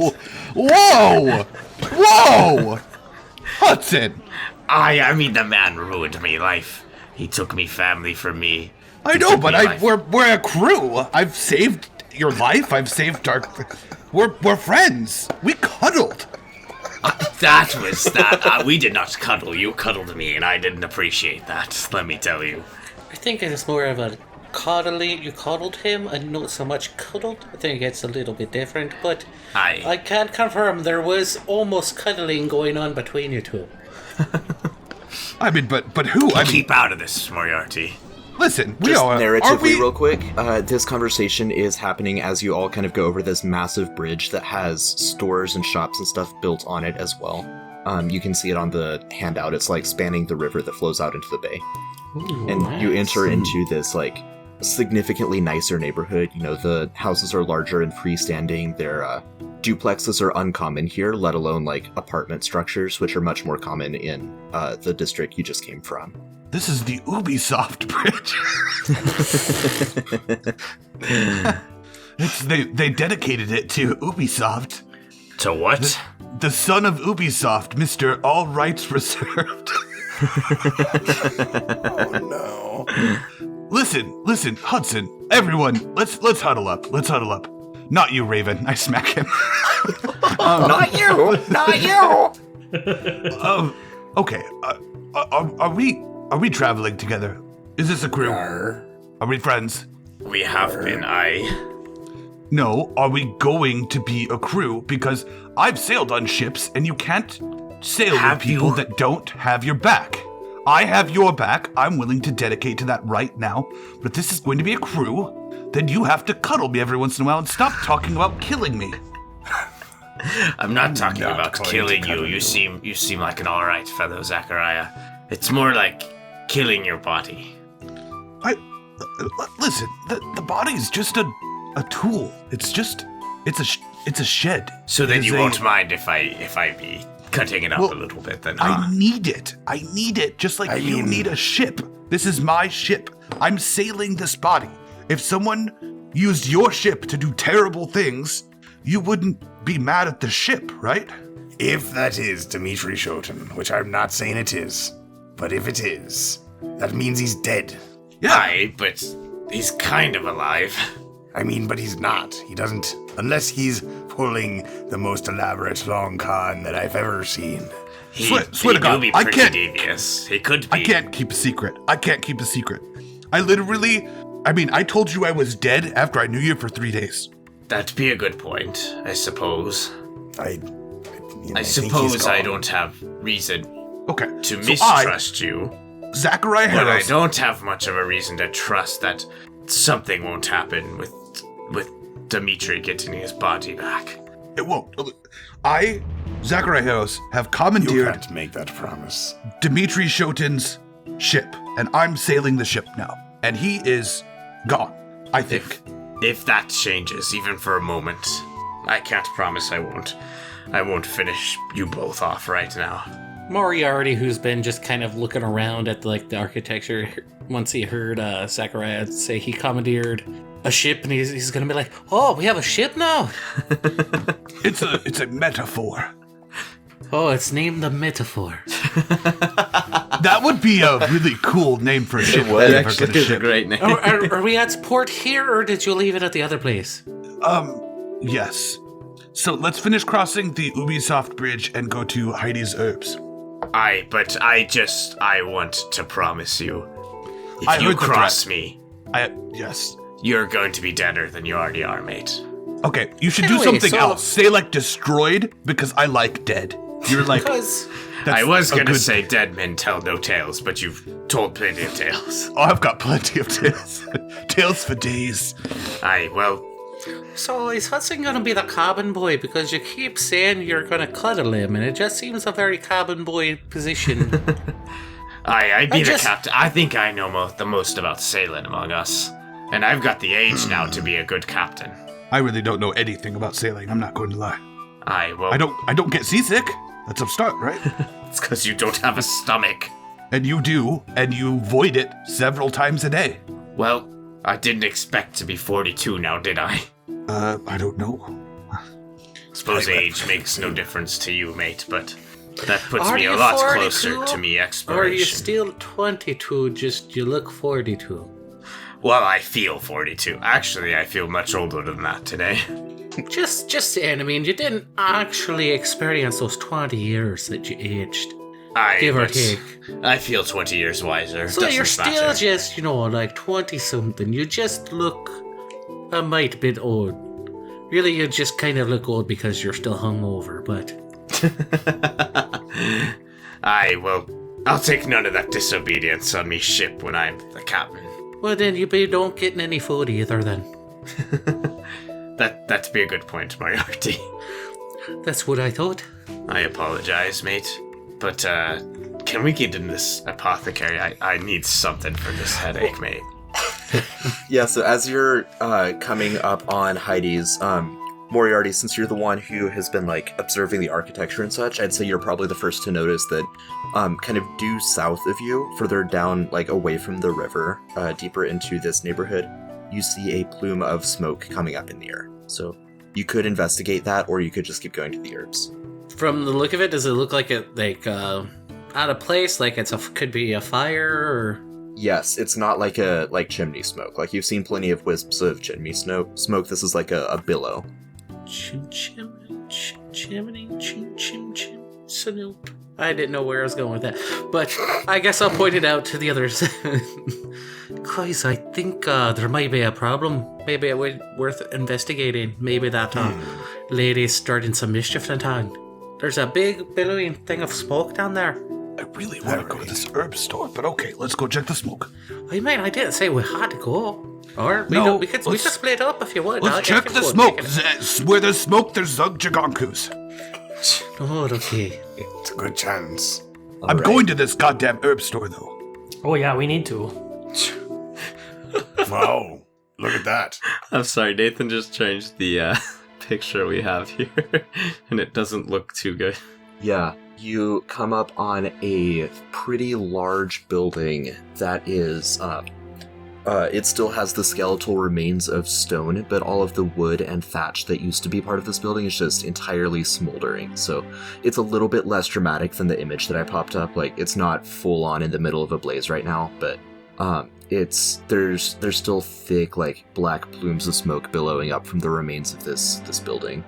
Whoa! Hudson! I mean, the man ruined me life. He took me family from me. I know, but we're a crew. I've saved your life. I've saved our... We're friends. We cuddled. That was that. We did not cuddle. You cuddled me, and I didn't appreciate that, let me tell you. I think it's more of a coddling. You coddled him and not so much cuddled. I think it's a little bit different, but Aye. I can't confirm there was almost cuddling going on between you two. I mean, but who? I mean, Keep out of this, Moriarty. listen, Just narratively, are real quick, this conversation is happening as you all kind of go over this massive bridge that has stores and shops and stuff built on it as well. You can see it on the handout. It's like spanning the river that flows out into the bay. Ooh, And nice. you enter into this like significantly nicer neighborhood. You know, the houses are larger and freestanding. Their duplexes are uncommon here, let alone like apartment structures, which are much more common in the district you just came from. This is the Ubisoft bridge. They dedicated it to Ubisoft. To what? The son of Ubisoft, Mr. All Rights Reserved. Oh no. Listen, Hudson, everyone, let's huddle up. Not you, Raven. I smack him. Not you! Okay. Are we traveling together? Is this a crew? Are we friends? We have been, aye. No, are we going to be a crew? Because I've sailed on ships, and you can't sail with people that don't have your back. I have your back. I'm willing to dedicate to that right now. But if this is going to be a crew, then you have to cuddle me every once in a while and stop talking about killing me. I'm not talking Not about going to killing you. cuddle You you. seem like an alright fellow, Zachariah. It's more like killing your body. Listen, the body is just a tool. It's a shed. So then It you is won't mind if I be cutting it up a little bit then, huh? I need it, just like you need a ship. This is my ship. I'm sailing this body. If someone used your ship to do terrible things, you wouldn't be mad at the ship, right? If that is Dimitri Shoten, which I'm not saying it is, but if it is, that means he's dead. Yeah. Aye, but he's kind of alive. I mean, but he's not. He doesn't, unless he's pulling the most elaborate long con that I've ever seen. He Swear to do God, be I pretty can't- devious. He could be. I can't keep a secret. I told you I was dead after I knew you for 3 days. That'd be a good point, I suppose. I I think suppose he's I gone. don't have reason Okay. to so mistrust you, Zachariah but I Harris. don't have much of a reason to trust that something won't happen with Dimitri getting his body back. It won't. Zachariah Harris, have You commandeered can't make that promise. Dimitri Shoten's ship, and I'm sailing the ship now. And he is gone, I think. if that changes, even for a moment, I can't promise I won't finish you both off right now. Moriarty, who's been just kind of looking around at the architecture, once he heard Zachariah say he commandeered a ship, and he's gonna be like, "Oh, we have a ship now." It's a metaphor. Oh, it's named the Metaphor. That would be a really cool name for a ship. It would if I ever actually get a is a ship. great name. Are we at port here, or did you leave it at the other place? Yes. So let's finish crossing the Ubisoft bridge and go to Heidi's Herbs. But I want to promise you, I if you heard the cross threat. me, Yes. you're going to be deader than you already are, mate. Okay, you should do Anyway, something so- else. Say like destroyed, because I like dead. You're like, Because I was a going to good- say dead men tell no tales, but you've told plenty of tales. Oh, I've got plenty of tales. Tales for days. So is Hudson gonna be the cabin boy? Because you keep saying you're gonna cuddle him, and it just seems a very cabin boy position. I'd be I the just- captain. I think I know the most about sailing among us. And I've got the age now to be a good captain. I really don't know anything about sailing. I'm not going to lie. I don't get seasick. That's a start, right? It's because you don't have a stomach. And you do, and you void it several times a day. Well, I didn't expect to be 42 now, did I? I don't know. Suppose age makes no difference to you, mate, but that puts Are me a you lot 42? closer to me Or are you exploration. still 22, just you look 42? Well, I feel 42. Actually, I feel much older than that today. Just saying, I mean, you didn't actually experience those 20 years that you aged. Give or take. I feel 20 years wiser. So you're Doesn't still matter. just, like 20-something. You just look a mite bit old. Really, you just kind of look old because you're still hungover, but... I'll take none of that disobedience on me ship when I'm the captain. Well, then you don't get any food either, then. That'd be a good point, Moriarty. That's what I thought. I apologize, mate. But, can we get in this apothecary? I need something for this headache, mate. Yeah, so as you're coming up on Heidi's, Moriarty, since you're the one who has been, observing the architecture and such, I'd say you're probably the first to notice that kind of due south of you, further down, away from the river, deeper into this neighborhood, you see a plume of smoke coming up in the air. So you could investigate that, or you could just keep going to the herbs. From the look of it, does it look like out of place? Like could be a fire, or... Yes, it's not like chimney smoke. You've seen plenty of wisps of chimney smoke. This is like a billow. Chimney, Snoop. I didn't know where I was going with that, but I guess I'll point it out to the others. Guys, I think there might be a problem. Maybe it would worth investigating. Maybe that lady's starting some mischief in town. There's a big billowing thing of smoke down there. I really want to go to this herb store, but okay, let's go check the smoke. I mean, I didn't say we had to go. Or we could split up if you want. Let's check the smoke. Where there's smoke, there's Zugjagonkus. Oh, okay. It's a good chance. I'm going to this goddamn herb store, though. Oh yeah, we need to. Wow, look at that. I'm sorry, Nathan just changed the picture we have here, and it doesn't look too good. Yeah, you come up on a pretty large building that is, it still has the skeletal remains of stone, but all of the wood and thatch that used to be part of this building is just entirely smoldering. So it's a little bit less dramatic than the image that I popped up. It's not full on in the middle of a blaze right now, but there's still thick, black plumes of smoke billowing up from the remains of this building.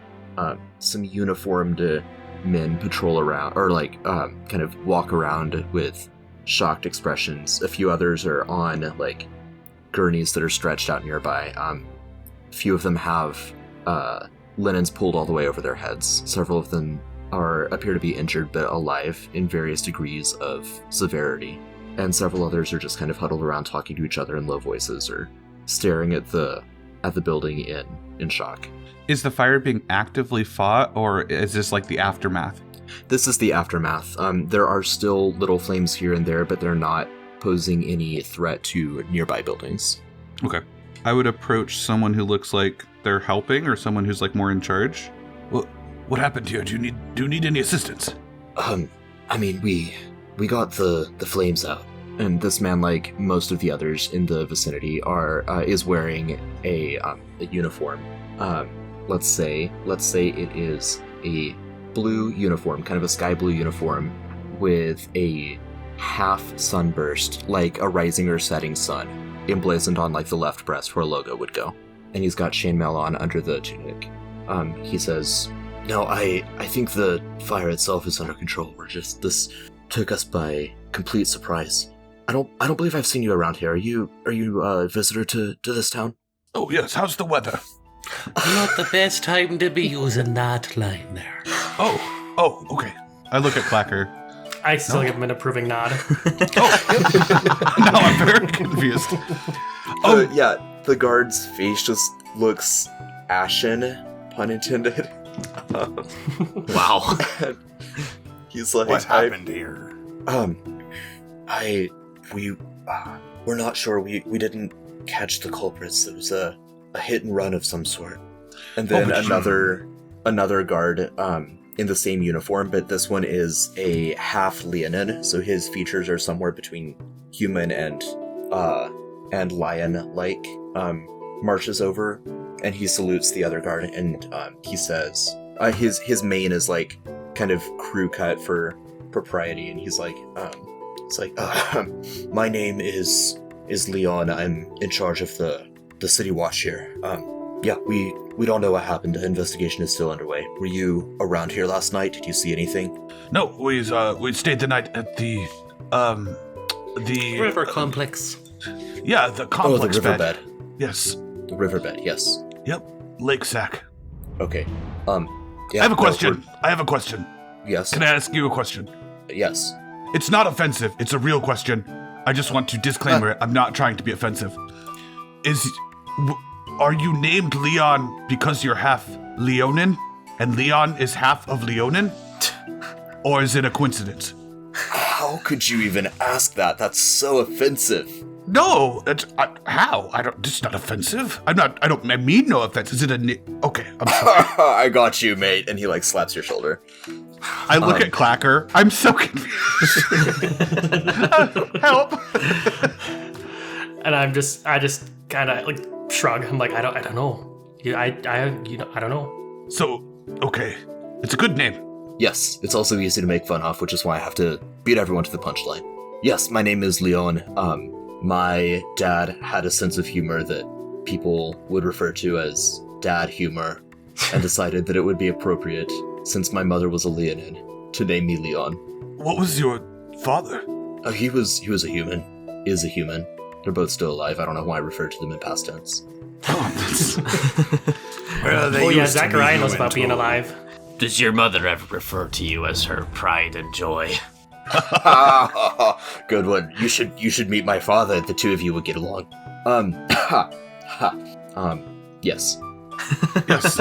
Some uniformed men patrol around, or kind of walk around with shocked expressions. A few others are on gurneys that are stretched out nearby. A few of them have linens pulled all the way over their heads. Several of them appear to be injured but alive in various degrees of severity. And several others are just kind of huddled around talking to each other in low voices or staring at the building in shock. Is the fire being actively fought, or is this the aftermath? This is the aftermath. There are still little flames here and there, but they're not posing any threat to nearby buildings. Okay. I would approach someone who looks like they're helping or someone who's like more in charge. What happened here? Do you need any assistance? I mean, we got the flames out, and this man, like most of the others in the vicinity, is wearing a uniform. Let's say it is a blue uniform, kind of a sky blue uniform, with a half sunburst, like a rising or setting sun, emblazoned on like the left breast where a logo would go. And he's got chainmail on under the tunic. He says, "No, I think the fire itself is under control. This took us by complete surprise. I don't believe I've seen you around here. Are you a visitor to this town?" Oh yes, how's the weather? Not the best time to be using that line there. Oh, okay. I look at Clacker. I still give him an approving nod. Now I'm very confused. Yeah, the guard's face just looks ashen, pun intended. Wow. He's like, What happened here? We're not sure. We didn't catch the culprits. There was a hit and run of some sort. And then another guard, in the same uniform, but this one is a half Leonin, so his features are somewhere between human and lion-like, marches over, and he salutes the other guard, and he says, his mane is like kind of crew cut for propriety, and he's like, my name is Leon. I'm in charge of the city watch here. Yeah, we don't know what happened. The investigation is still underway. Were you around here last night? Did you see anything? No, we stayed the night at the River complex. Yeah, the complex. Oh, the riverbed. Yes. The riverbed, yes. Yep. Lake Sack. Okay. Yeah, I have a question. Yes. Can I ask you a question? Yes. It's not offensive. It's a real question. I just want to disclaimer it. I'm not trying to be offensive. Are you named Leon because you're half Leonin, and Leon is half of Leonin? Or is it a coincidence? How could you even ask that? That's so offensive. No, how? It's not offensive. I don't mean no offense. Is it okay, I'm sorry. I got you, mate. And he like slaps your shoulder. I look at Clacker. I'm so confused. Help. And I just kind of like shrug. I'm like, I don't know. I don't know. So, okay. It's a good name. Yes, it's also easy to make fun of, which is why I have to beat everyone to the punchline. Yes, my name is Leon. My dad had a sense of humor that people would refer to as dad humor, and decided that it would be appropriate, since my mother was a Leonin, to name me Leon. What was your father? He was a human. Is a human. They're both still alive. I don't know why I refer to them in past tense. Well, yeah, Zachariah knows about being alive. Does your mother ever refer to you as her pride and joy? Good one. You should meet my father. The two of you would get along. Yes. Yes.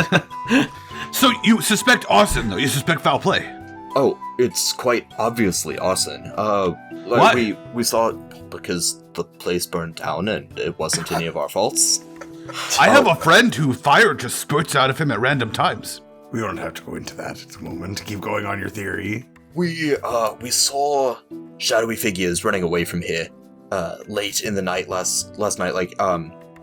So you suspect arson, though? You suspect foul play? Oh, it's quite obviously arson. What? We saw it because the place burned down and it wasn't any of our faults. I have a friend who fire just spurts out of him at random times. We don't have to go into that at the moment. Keep going on your theory. We saw shadowy figures running away from here, late in the night last night. Like,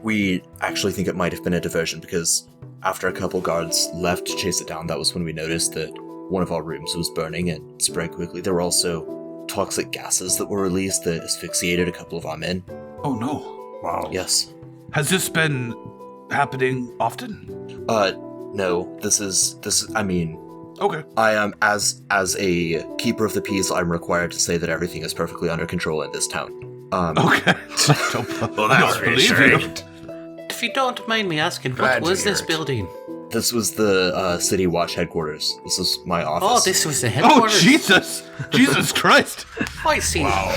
we actually think it might have been a diversion because after a couple guards left to chase it down, that was when we noticed that one of our rooms was burning and spread quickly. There were also toxic gases that were released that asphyxiated a couple of our men. Oh no. Wow. Yes. Has this been happening often? No. This is. I mean. Okay. I am as a keeper of the peace. I'm required to say that everything is perfectly under control in this town. Okay. Well, that's reassuring. If you don't mind me asking, what was this building? This was the city watch headquarters. This is my office. Oh, this was the Oh, headquarters. Jesus Christ! I see. Wow.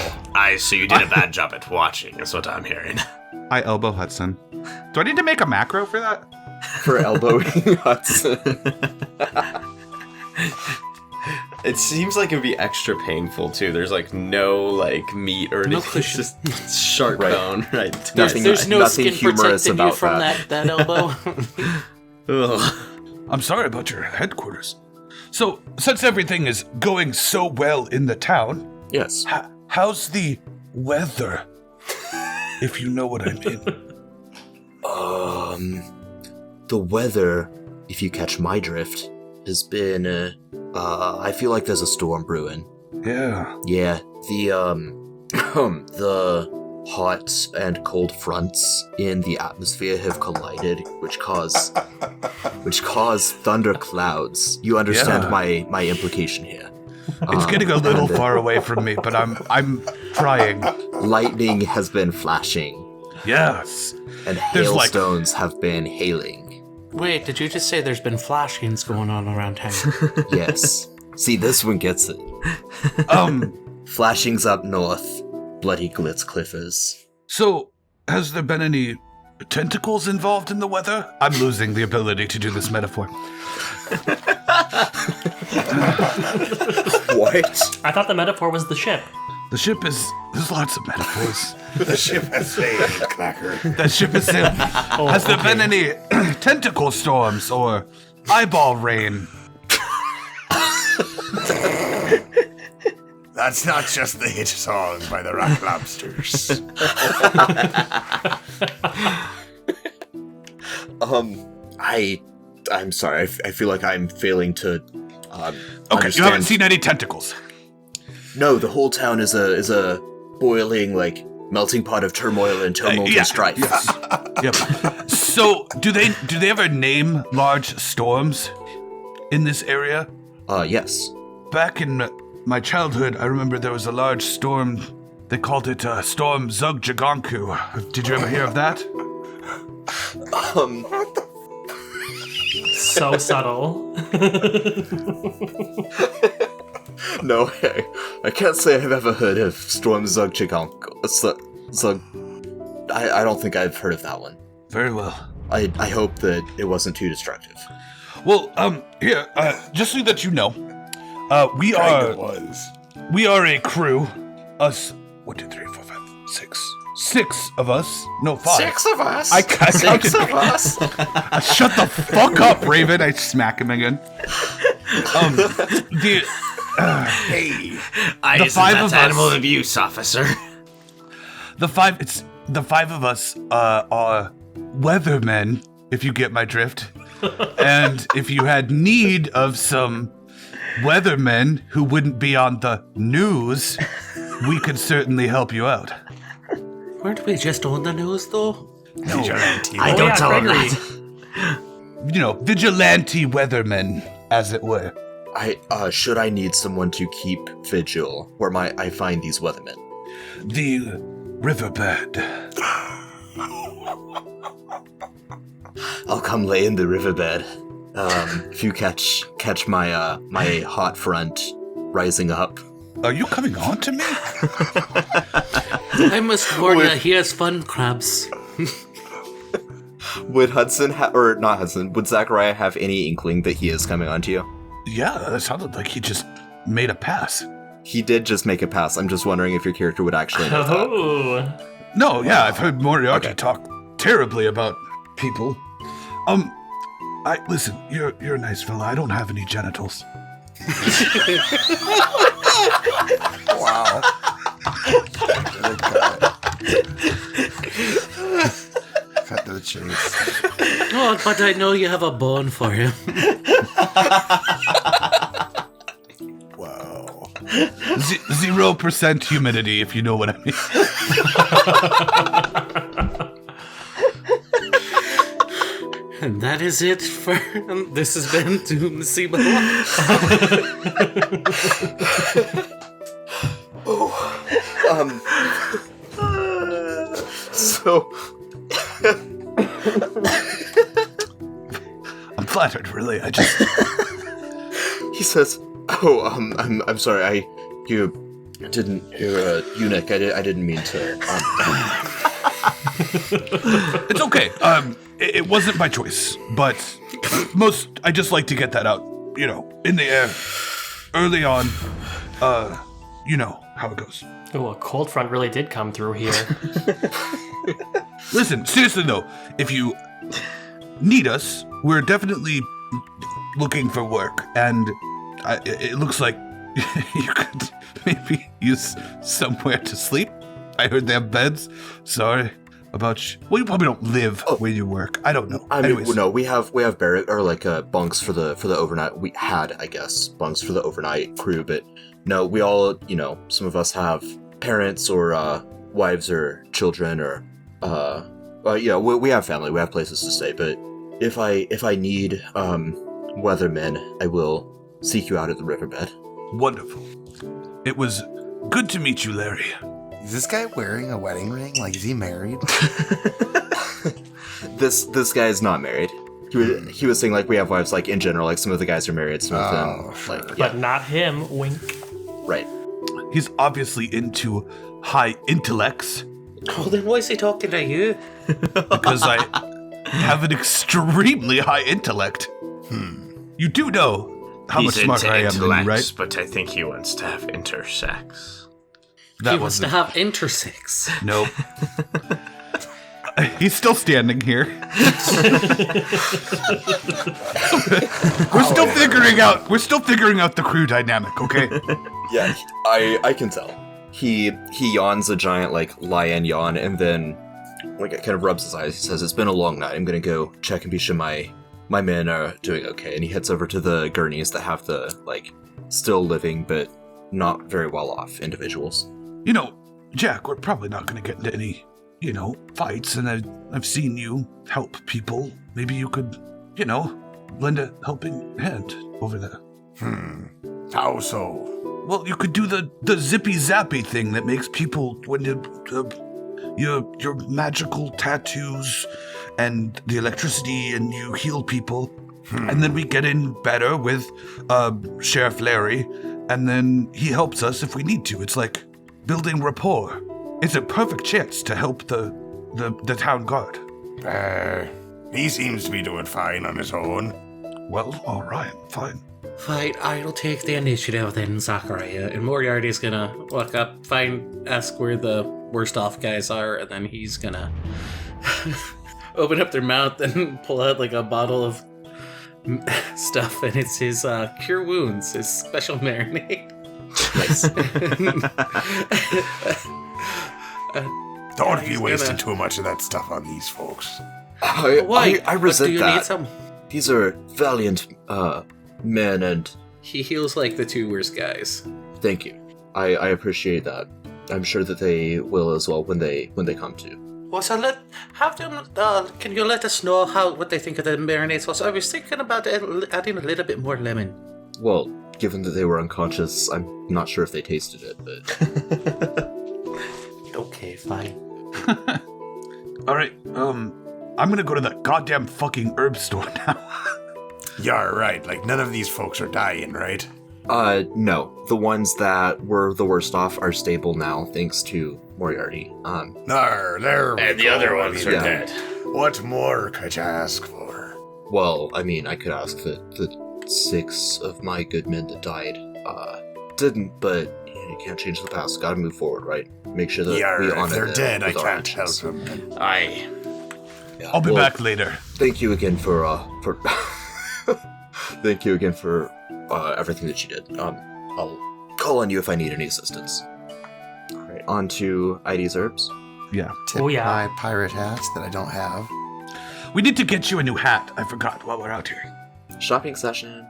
So you did a bad job at watching, is what I'm hearing. I elbow Hudson. Do I need to make a macro for that? For elbowing Hudson. It seems like it'd be extra painful too. There's like no like meat or anything. It's just sharp bone, right? Nothing. There's no nothing skin humorous protecting you about from that elbow. Ugh. I'm sorry about your headquarters. So, since everything is going so well in the town, Yes. how's the weather? If you know what I mean. The weather, if you catch my drift, has been, I feel like there's a storm brewing. Yeah. Yeah, the hot and cold fronts in the atmosphere have collided, which cause thunder clouds. You understand Yeah. my implication here. It's getting a little far away from me, but I'm trying. Lightning has been flashing, Yes. and There's like- hailstones have been hailing. Wait, did you just say there's been flashings going on around town? Yes. See, this one gets it. Flashings up north, bloody glitz cliffers. So, has there been any tentacles involved in the weather? I'm losing the ability to do this metaphor. What? I thought the metaphor was the ship. The ship is... There's lots of metaphors. The ship has sailed, Clacker. That ship is sailed. Has there been any tentacle storms or eyeball rain? That's not just the hit song by the Rock Lobsters. I'm sorry. I feel like I'm failing to. Okay, understand. you haven't seen any tentacles. No, the whole town is a boiling like melting pot of turmoil and tumult yeah. and strife. Yep. So, do they ever name large storms in this area? Yes. Back in my childhood, I remember there was a large storm. They called it Storm Zugjagonku. Did you ever hear of that? So subtle. No, I can't say I've ever heard of Storm Zugjagonku. I don't think I've heard of that one. Very well. I hope that it wasn't too destructive. Well, here, just so that you know, we Kinda are was. a crew. Us, 1, 2, 3, 4, 5, 6. 6 of us. No, 5. 6 of us. I counted. 6 of us. Shut the fuck up, Raven. I smack him again. Hey, I The isn't five that of us- animal abuse, officer. The 5 of us are weathermen, if you get my drift. And if you had need of some weathermen who wouldn't be on the news, we could certainly help you out. Weren't we just on the news, though? vigilante. I don't yeah, tell him Gregory. that. You know, vigilante weathermen, as it were. Should I need someone to keep vigil where I find these weathermen? The riverbed. I'll come lay in the riverbed. If you catch my my hot front rising up. Are you coming on to me? I must warn you, he has fun crabs. Would Hudson or not Hudson? Would Zachariah have any inkling that he is coming on to you? Yeah, that sounded like he just made a pass. He did just make a pass. I'm just wondering if your character would actually know that. Oh. No, yeah, I've heard Moriarty Okay. talk terribly about people. Listen, you're a nice fella. I don't have any genitals. Wow. Cut to the chase. Oh, but I know you have a bone for him. Wow. 0% humidity, if you know what I mean. And that is it for... This has been Doom Seba. So I'm flattered, really. I just... he says, "Oh, I'm sorry. You didn't hear a eunuch. I didn't mean to." It's okay. It wasn't by choice, but I just like to get that out, in the air. early on, you know how it goes. Oh, a cold front really did come through here. Listen, seriously though, if you need us, we're definitely looking for work, and it looks like you could maybe use somewhere to sleep. I heard they have beds. Sorry about you. Well, you probably don't live where you work. I don't know. I mean, Anyways. no, we have barrack or like bunks for the overnight. We had, I guess, bunks for the overnight crew, but no, we all, some of us have parents or wives or children or we have family. We have places to stay. But if I need weathermen, I will seek you out at the riverbed. Wonderful. It was good to meet you, Larry. Is this guy wearing a wedding ring? Like, is he married? This guy is not married. He was saying, like, we have wives, like, in general, like, some of the guys are married, some of them, sure. like, But not him, wink. Right. He's obviously into high intellects Oh, then why is he talking to you? because I have an extremely high intellect. You do know how much He's smarter into I am than you, intellects, right? but I think he wants to have intersex. That He wants to wasn't- have intersex. Nope. He's still standing here. We're still figuring out the crew dynamic, okay? Yeah, I can tell. He yawns a giant, like, lion yawn, and then, like, it kind of rubs his eyes. He says, "It's been a long night. I'm gonna go check and be sure my men are doing okay." And he heads over to the gurneys that have the, like, still living but not very well off individuals. You know, Jack, we're probably not going to get into any, fights, and I've seen you help people. Maybe you could, lend a helping hand over there. How so? Well, you could do the zippy zappy thing that makes people, when your magical tattoos and the electricity, and you heal people, and then we get in better with Sheriff Larry, and then he helps us if we need to. It's like building rapport. It's a perfect chance to help the town guard. He seems to be doing fine on his own. Well, all right, fine. Fine, I'll take the initiative then, Zachariah. And Moriarty's gonna walk up, ask where the worst off guys are, and then he's gonna open up their mouth and pull out like a bottle of stuff, and it's his cure wounds, his special marinade. Nice. Don't be he's wasting gonna- too much of that stuff on these folks. Why? I What, resent do you that. need some? These are valiant men, and He heals like the two worst guys. thank you. I appreciate that. I'm sure that they will as well when they come to. Well, so have them. Can you let us know what they think of the marinade sauce? I was thinking about adding a little bit more lemon. Well, given that they were unconscious, I'm not sure if they tasted it, but Okay, fine. All right, I'm gonna go to the goddamn fucking herb store now. You're right, like none of these folks are dying, right? no. The ones that were the worst off are stable now, thanks to Moriarty. There we And the go. other ones are yeah. dead. What more could you ask for? Well, I mean, I could ask the 6 of my good men that died, didn't, but you can't change the past. Gotta move forward, right? Make sure that we If honor they're them dead, I with our can't help actions. them. Aye. Yeah, I'll be well, back later. Thank you again for thank you again for everything that you did. I'll call on you if I need any assistance. All right, on to ID's herbs. Yeah. Tip Oh, yeah. my pirate hat that I don't have. We need to get you a new hat. I forgot while we're out here. Shopping session.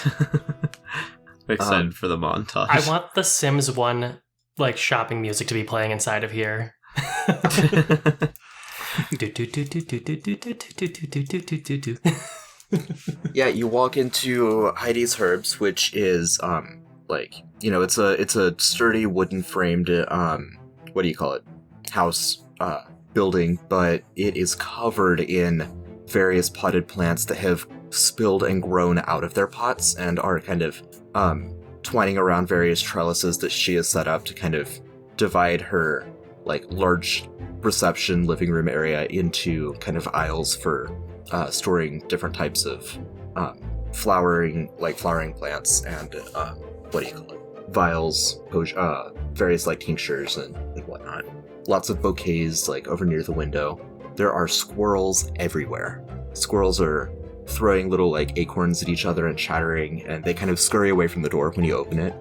I'm excited for the montage. I want the Sims 1, like, shopping music to be playing inside of here. Yeah, you walk into Heidi's Herbs, which is it's a sturdy wooden framed what do you call it? House building, but it is covered in various potted plants that have spilled and grown out of their pots and are kind of twining around various trellises that she has set up to kind of divide her like large reception living room area into kind of aisles for storing different types of flowering plants and what do you call it? Vials, various like tinctures and whatnot. Lots of bouquets like over near the window. There are squirrels everywhere. Squirrels are throwing little like acorns at each other and chattering, and they kind of scurry away from the door when you open it.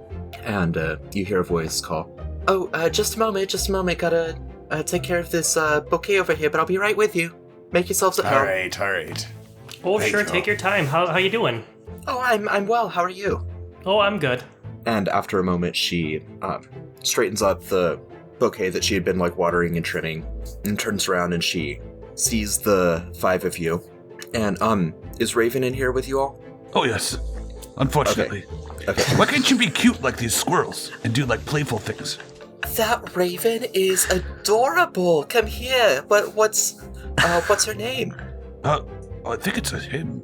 And you hear a voice call, "Oh, just a moment, gotta take care of this bouquet over here, but I'll be right with you. Make yourselves at home." All right. Oh, Thank sure, you. take your time. How you doing? "Oh, I'm well. How are you?" Oh, I'm good. And after a moment, she straightens up the bouquet that she had been like watering and trimming, and turns around and she sees the 5 of you. And is Raven in here with you all? Oh, yes. Unfortunately. Okay. Why can't you be cute like these squirrels and do like playful things? That Raven is adorable. Come here. What's her name? I think it's a him.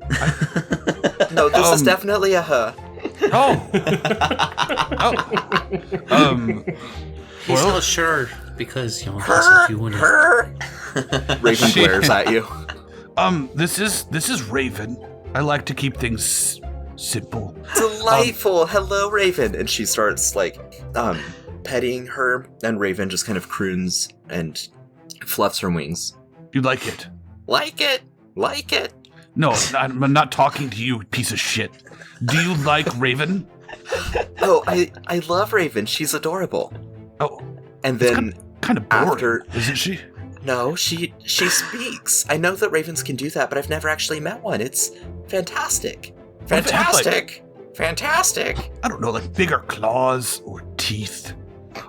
No, this is definitely a her. Oh. He's Well- not sure because you know Her. you wouldn't. Her. Raven glares at you. This is Raven. I like to keep things simple. Delightful. Hello, Raven. And she starts like petting her, and Raven just kind of croons and fluffs her wings. You like it? Like it. No, I'm not talking to you, piece of shit. Do you like Raven? Oh, I love Raven. She's adorable. Oh, And then kind of boring, after- isn't she? no, she speaks. I know that ravens can do that, but I've never actually met one. It's fantastic. What if it had, like- Fantastic. I don't know, like bigger claws or teeth.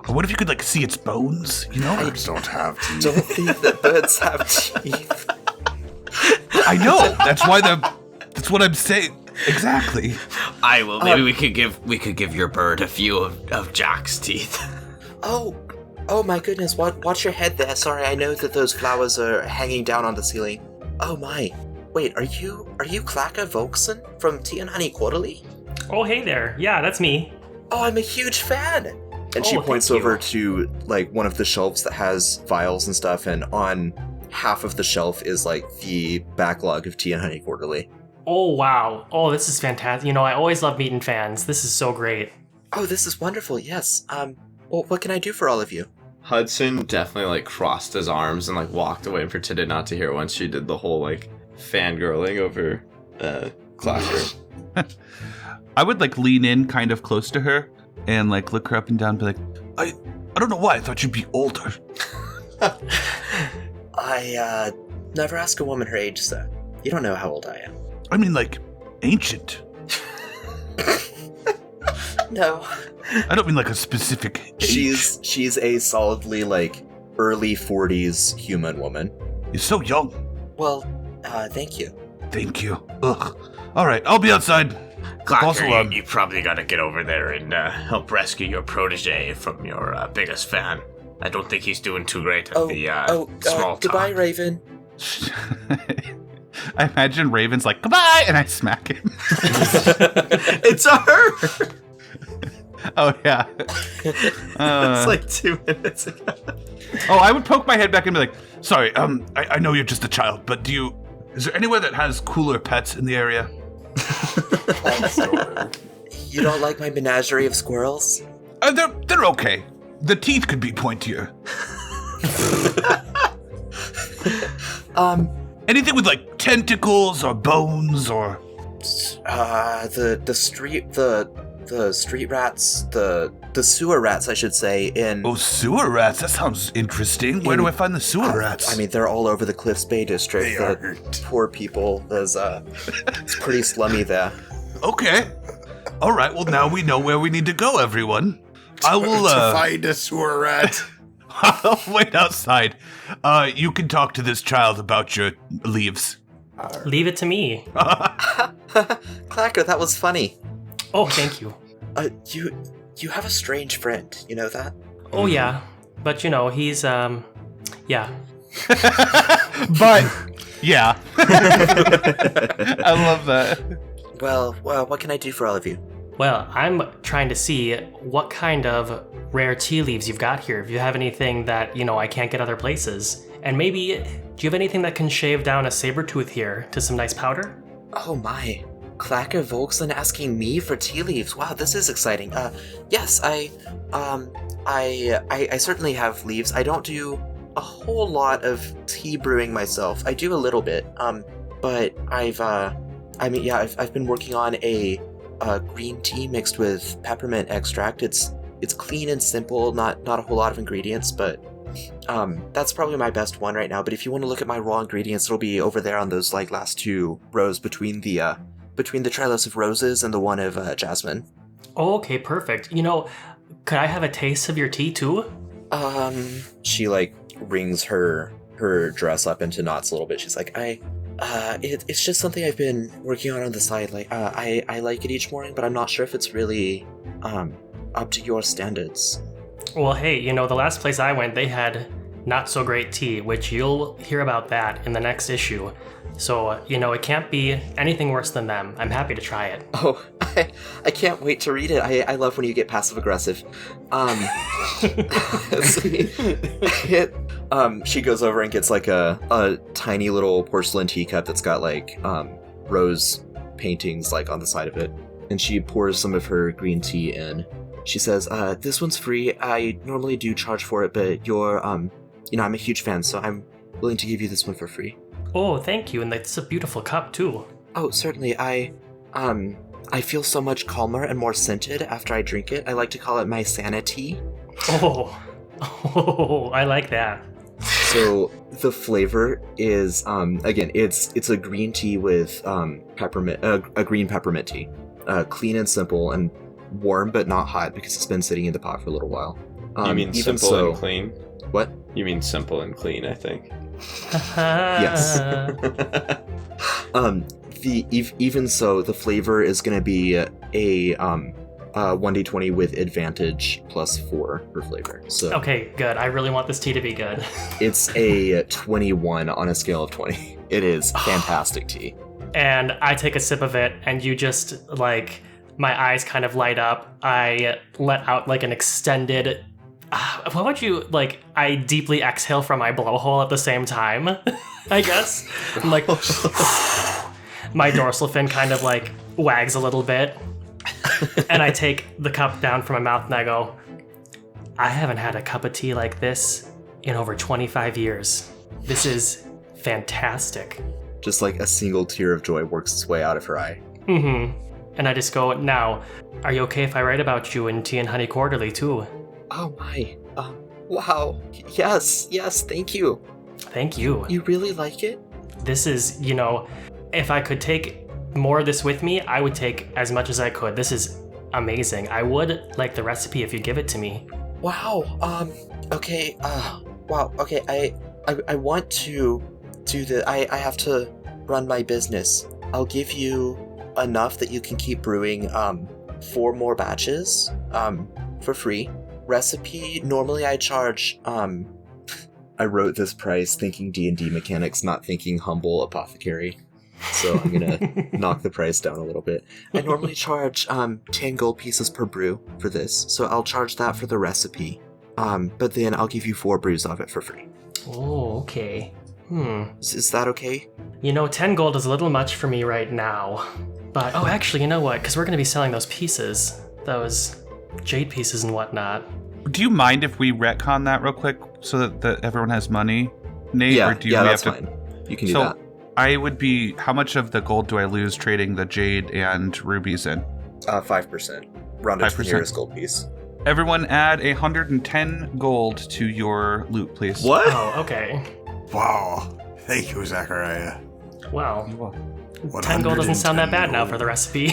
Or what if you could like see its bones? You know? Birds don't have teeth. Don't think that birds have teeth. I know. That's what I'm saying. Exactly. Maybe we could give your bird a few of Jack's teeth. Oh my goodness, watch your head there. Sorry, I know that those flowers are hanging down on the ceiling. Oh my. Wait, are you Clacker Volkson from Tea and Honey Quarterly? Oh, hey there. Yeah, that's me. Oh, I'm a huge fan. And she Oh, points thank you. over to like one of the shelves that has vials and stuff, and on half of the shelf is like the backlog of Tea and Honey Quarterly. Oh, wow. Oh, this is fantastic. You know, I always love meeting fans. This is so great. Oh, this is wonderful. Yes. Well, what can I do for all of you? Hudson definitely like crossed his arms and like walked away and pretended not to hear once she did the whole like fangirling over Clacker. I would like lean in kind of close to her and like look her up and down and be like, I don't know why, I thought you'd be older. I never ask a woman her age, sir. You don't know how old I am. I mean like ancient. No. I don't mean like a specific age. She's a solidly like early 40s human woman. You're so young. Well, thank you. Thank you. Ugh. Alright, I'll be outside. Also, Clacker, you probably gotta get over there and help rescue your protege from your biggest fan. I don't think he's doing too great at the small talk. Goodbye, Raven. I imagine Raven's like, goodbye, and I smack him. It's a her. Oh, yeah. It's like 2 minutes ago. Oh, I would poke my head back and be like, sorry, I know you're just a child, but is there anywhere that has cooler pets in the area? You don't like my menagerie of squirrels? They're okay. The teeth could be pointier. Anything with like tentacles or bones or The street rats, the sewer rats, I should say, in... oh, sewer rats. That sounds interesting. Where do I find the sewer rats? I mean, they're all over the Cliffs Bay district. They The are. poor people. It's pretty slummy there. Okay. All right. Well, now we know where we need to go, everyone. I will To find a sewer rat. I'll wait outside. You can talk to this child about your leaves. Leave it to me. Clacker, that was funny. Oh, thank you. You have a strange friend, you know that? Oh, yeah. But, you know, he's, yeah. But yeah. I love that. Well, what can I do for all of you? Well, I'm trying to see what kind of rare tea leaves you've got here. If you have anything that, you know, I can't get other places. And maybe, do you have anything that can shave down a saber tooth here to some nice powder? Oh my. Clacker Volkson asking me for tea leaves. Wow, this is exciting. Yes, I certainly have leaves. I don't do a whole lot of tea brewing myself. I do a little bit. But I've been working on a green tea mixed with peppermint extract. It's clean and simple, not a whole lot of ingredients, but that's probably my best one right now. But if you want to look at my raw ingredients, it'll be over there on those like last two rows between the trellis of roses and the one of jasmine. Oh, okay, perfect. You know, could I have a taste of your tea too? She like wrings her dress up into knots a little bit. She's like, it's just something I've been working on the side. Like, I like it each morning, but I'm not sure if it's really up to your standards. Well, hey, you know, the last place I went, they had not so great tea, which you'll hear about that in the next issue. So, you know, it can't be anything worse than them. I'm happy to try it. Oh, I can't wait to read it. I love when you get passive aggressive. She goes over and gets like a tiny little porcelain teacup that's got like rose paintings like on the side of it, and she pours some of her green tea in. She says, "This one's free. I normally do charge for it, but I'm a huge fan, so I'm willing to give you this one for free." Oh, thank you, and it's a beautiful cup too. Oh, certainly. I feel so much calmer and more scented after I drink it. I like to call it my Sanity. Oh, I like that. So the flavor is, again, it's a green tea with peppermint, a green peppermint tea, clean and simple and warm but not hot because it's been sitting in the pot for a little while. You mean simple and clean? What? You mean simple and clean, I think. Yes. Even so, the flavor is going to be a 1d20 with advantage plus 4 for flavor. So okay, good. I really want this tea to be good. It's a 21 on a scale of 20. It is fantastic tea. And I take a sip of it, and you just, like, my eyes kind of light up. I let out, like, an extended... what would you, like, I deeply exhale from my blowhole at the same time, I guess. I'm like, my dorsal fin kind of, like, wags a little bit. And I take the cup down from my mouth and I go, I haven't had a cup of tea like this in over 25 years. This is fantastic. Just like a single tear of joy works its way out of her eye. Mm-hmm. And I just go, now, are you okay if I write about you in Tea and Honey Quarterly too? Oh my, wow. Yes, thank you. Thank you. You really like it? This is, you know, if I could take more of this with me, I would take as much as I could. This is amazing. I would like the recipe if you give it to me. Wow, okay, wow, okay, I want to do the, I have to run my business. I'll give you enough that you can keep brewing, 4 more batches, for free. Recipe, normally I charge, I wrote this price thinking D&D mechanics, not thinking humble apothecary. So I'm gonna knock the price down a little bit. I normally charge 10 gold pieces per brew for this, so I'll charge that for the recipe. But then I'll give you 4 brews of it for free. Oh, okay. Is that okay? You know, 10 gold is a little much for me right now. But, oh, actually, you know what? Because we're gonna be selling those pieces. Those jade pieces and whatnot. Do you mind if we retcon that real quick so that everyone has money, Nate? Yeah, or do that's fine. You can do that. I would be, how much of the gold do I lose trading the jade and rubies in? 5%. Rounded to the 5%. nearest gold piece. Everyone add 110 gold to your loot, please. What? Oh, okay. Wow. Thank you, Zachariah. Well, 10 gold doesn't sound that bad now for the recipe.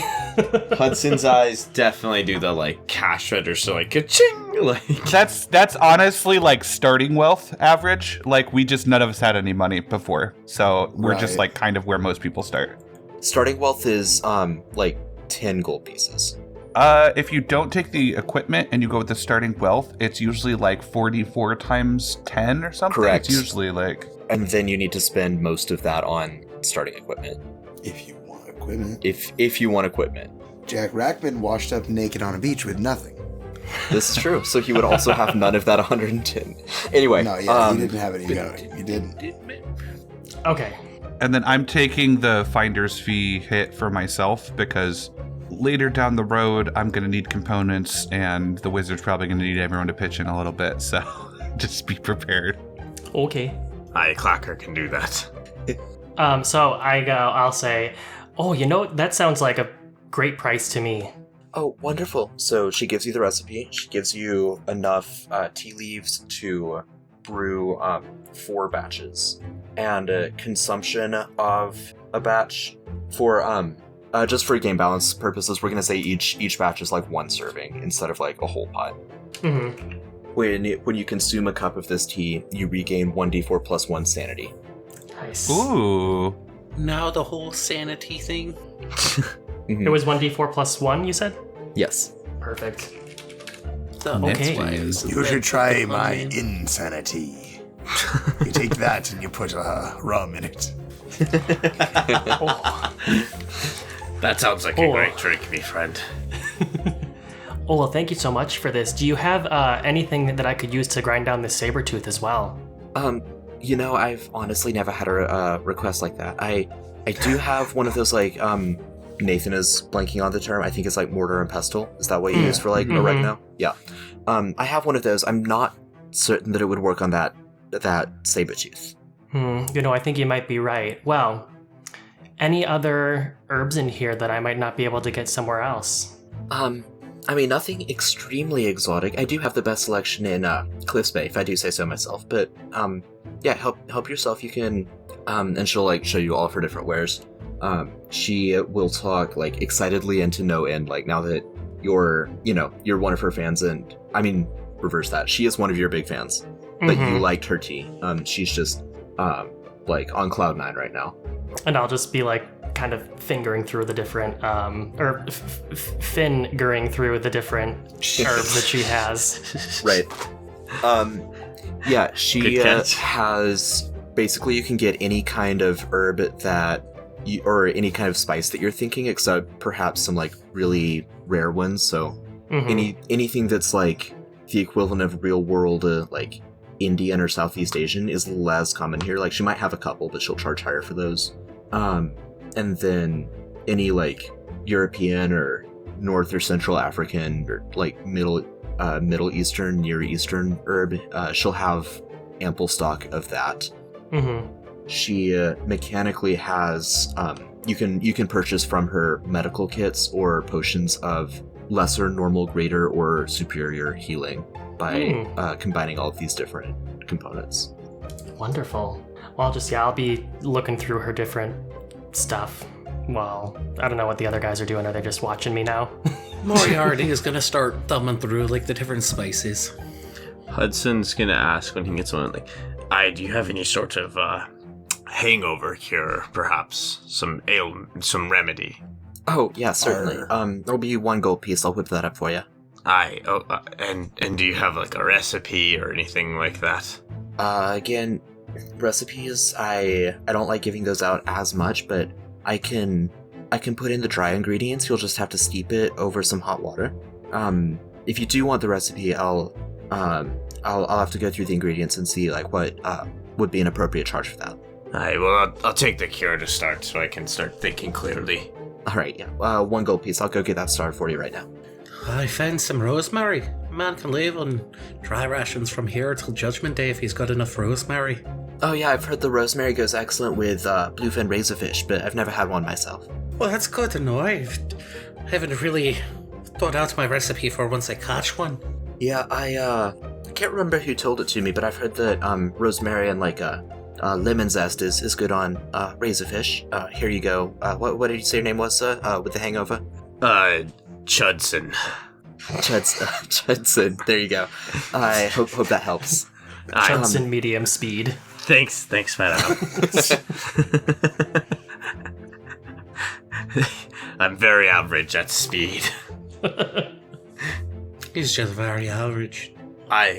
Hudson's eyes definitely do the, like, cash register, like, ka-ching! Like, That's honestly like starting wealth average. Like, we just, none of us had any money before. So we're just like kind of where most people start. Starting wealth is, like 10 gold pieces. If you don't take the equipment and you go with the starting wealth, it's usually like 44 times 10 or something. Correct. It's usually like... And then you need to spend most of that on starting equipment. If you want equipment. If you want equipment. Jack Rackman washed up naked on a beach with nothing. This is true. So he would also have none of that 110. Anyway. No, yeah, he didn't have any going. He didn't. Okay. And then I'm taking the finder's fee hit for myself because later down the road, I'm going to need components, and the wizard's probably going to need everyone to pitch in a little bit, so just be prepared. Okay. Aye, Clacker can do that. So I'll say, oh, that sounds like a great price to me. Oh, wonderful. So she gives you the recipe. She gives you enough tea leaves to brew 4 batches. And consumption of a batch for just for game balance purposes, we're gonna say each batch is like 1 serving instead of like a whole pot. Mm-hmm. When you consume a cup of this tea, you regain 1d4 plus 1 sanity. Nice. Ooh. Now the whole sanity thing. It was 1d4 plus 1, you said? Yes. Perfect. That's Okay. why it was You should try my in. insanity. You take that and you put rum in it. That sounds like a great drink, me friend. Oh, well, thank you so much for this. Do you have anything that I could use to grind down this saber tooth as well? I've honestly never had a request like that. I do have one of those, like, Nathan is blanking on the term. I think it's like mortar and pestle. Is that what you use for, like, oregano? Yeah. I have one of those. I'm not certain that it would work on that saber tooth. I think you might be right. Well, any other herbs in here that I might not be able to get somewhere else? Nothing extremely exotic. I do have the best selection in Cliffs Bay, if I do say so myself. But help yourself. You can, and she'll like show you all of her different wares. She will talk like excitedly and to no end. Like now that you're one of her fans, and reverse that. She is one of your big fans, but you liked her tea. She's just like on cloud 9 right now. And I'll just be like kind of fingering through the different, fingering through the different herbs that she has. Right. She has, basically you can get any kind of herb or any kind of spice that you're thinking, except perhaps some like really rare ones. So anything that's like the equivalent of real world, like Indian or Southeast Asian is less common here. Like she might have a couple, but she'll charge higher for those. And then any like European or North or Central African or like Middle Eastern, Near Eastern herb, she'll have ample stock of that. She mechanically has you can purchase from her medical kits or potions of lesser, normal, greater, or superior healing by combining all of these different components. Wonderful. Well, I'll be looking through her different stuff. Well, I don't know what the other guys are doing. Are they just watching me now? Moriarty is gonna start thumbing through like the different spices. Hudson's gonna ask when he gets one, like, do you have any sort of hangover cure, perhaps? Some remedy? Oh, yeah, certainly. There'll be 1 gold piece. I'll whip that up for you. And do you have like a recipe or anything like that? Again, recipes, I don't like giving those out as much, but I can put in the dry ingredients. You'll just have to steep it over some hot water. If you do want the recipe, I'll have to go through the ingredients and see like what would be an appropriate charge for that. I'll take the cure to start so I can start thinking clearly. All right, yeah. 1 gold piece. I'll go get that started for you right now. I found some rosemary. A man can live on dry rations from here till Judgment Day if he's got enough rosemary. Oh yeah, I've heard the rosemary goes excellent with bluefin razorfish, but I've never had one myself. Well, that's good to know. I haven't really thought out my recipe for once I catch one. Yeah, I can't remember who told it to me, but I've heard that rosemary and like lemon zest is good on razorfish. Here you go. What did you say your name was, with the hangover? Chudson. Judson. There you go. I hope that helps. Hudson medium speed. Thanks, madam. I'm very average at speed. He's just very average.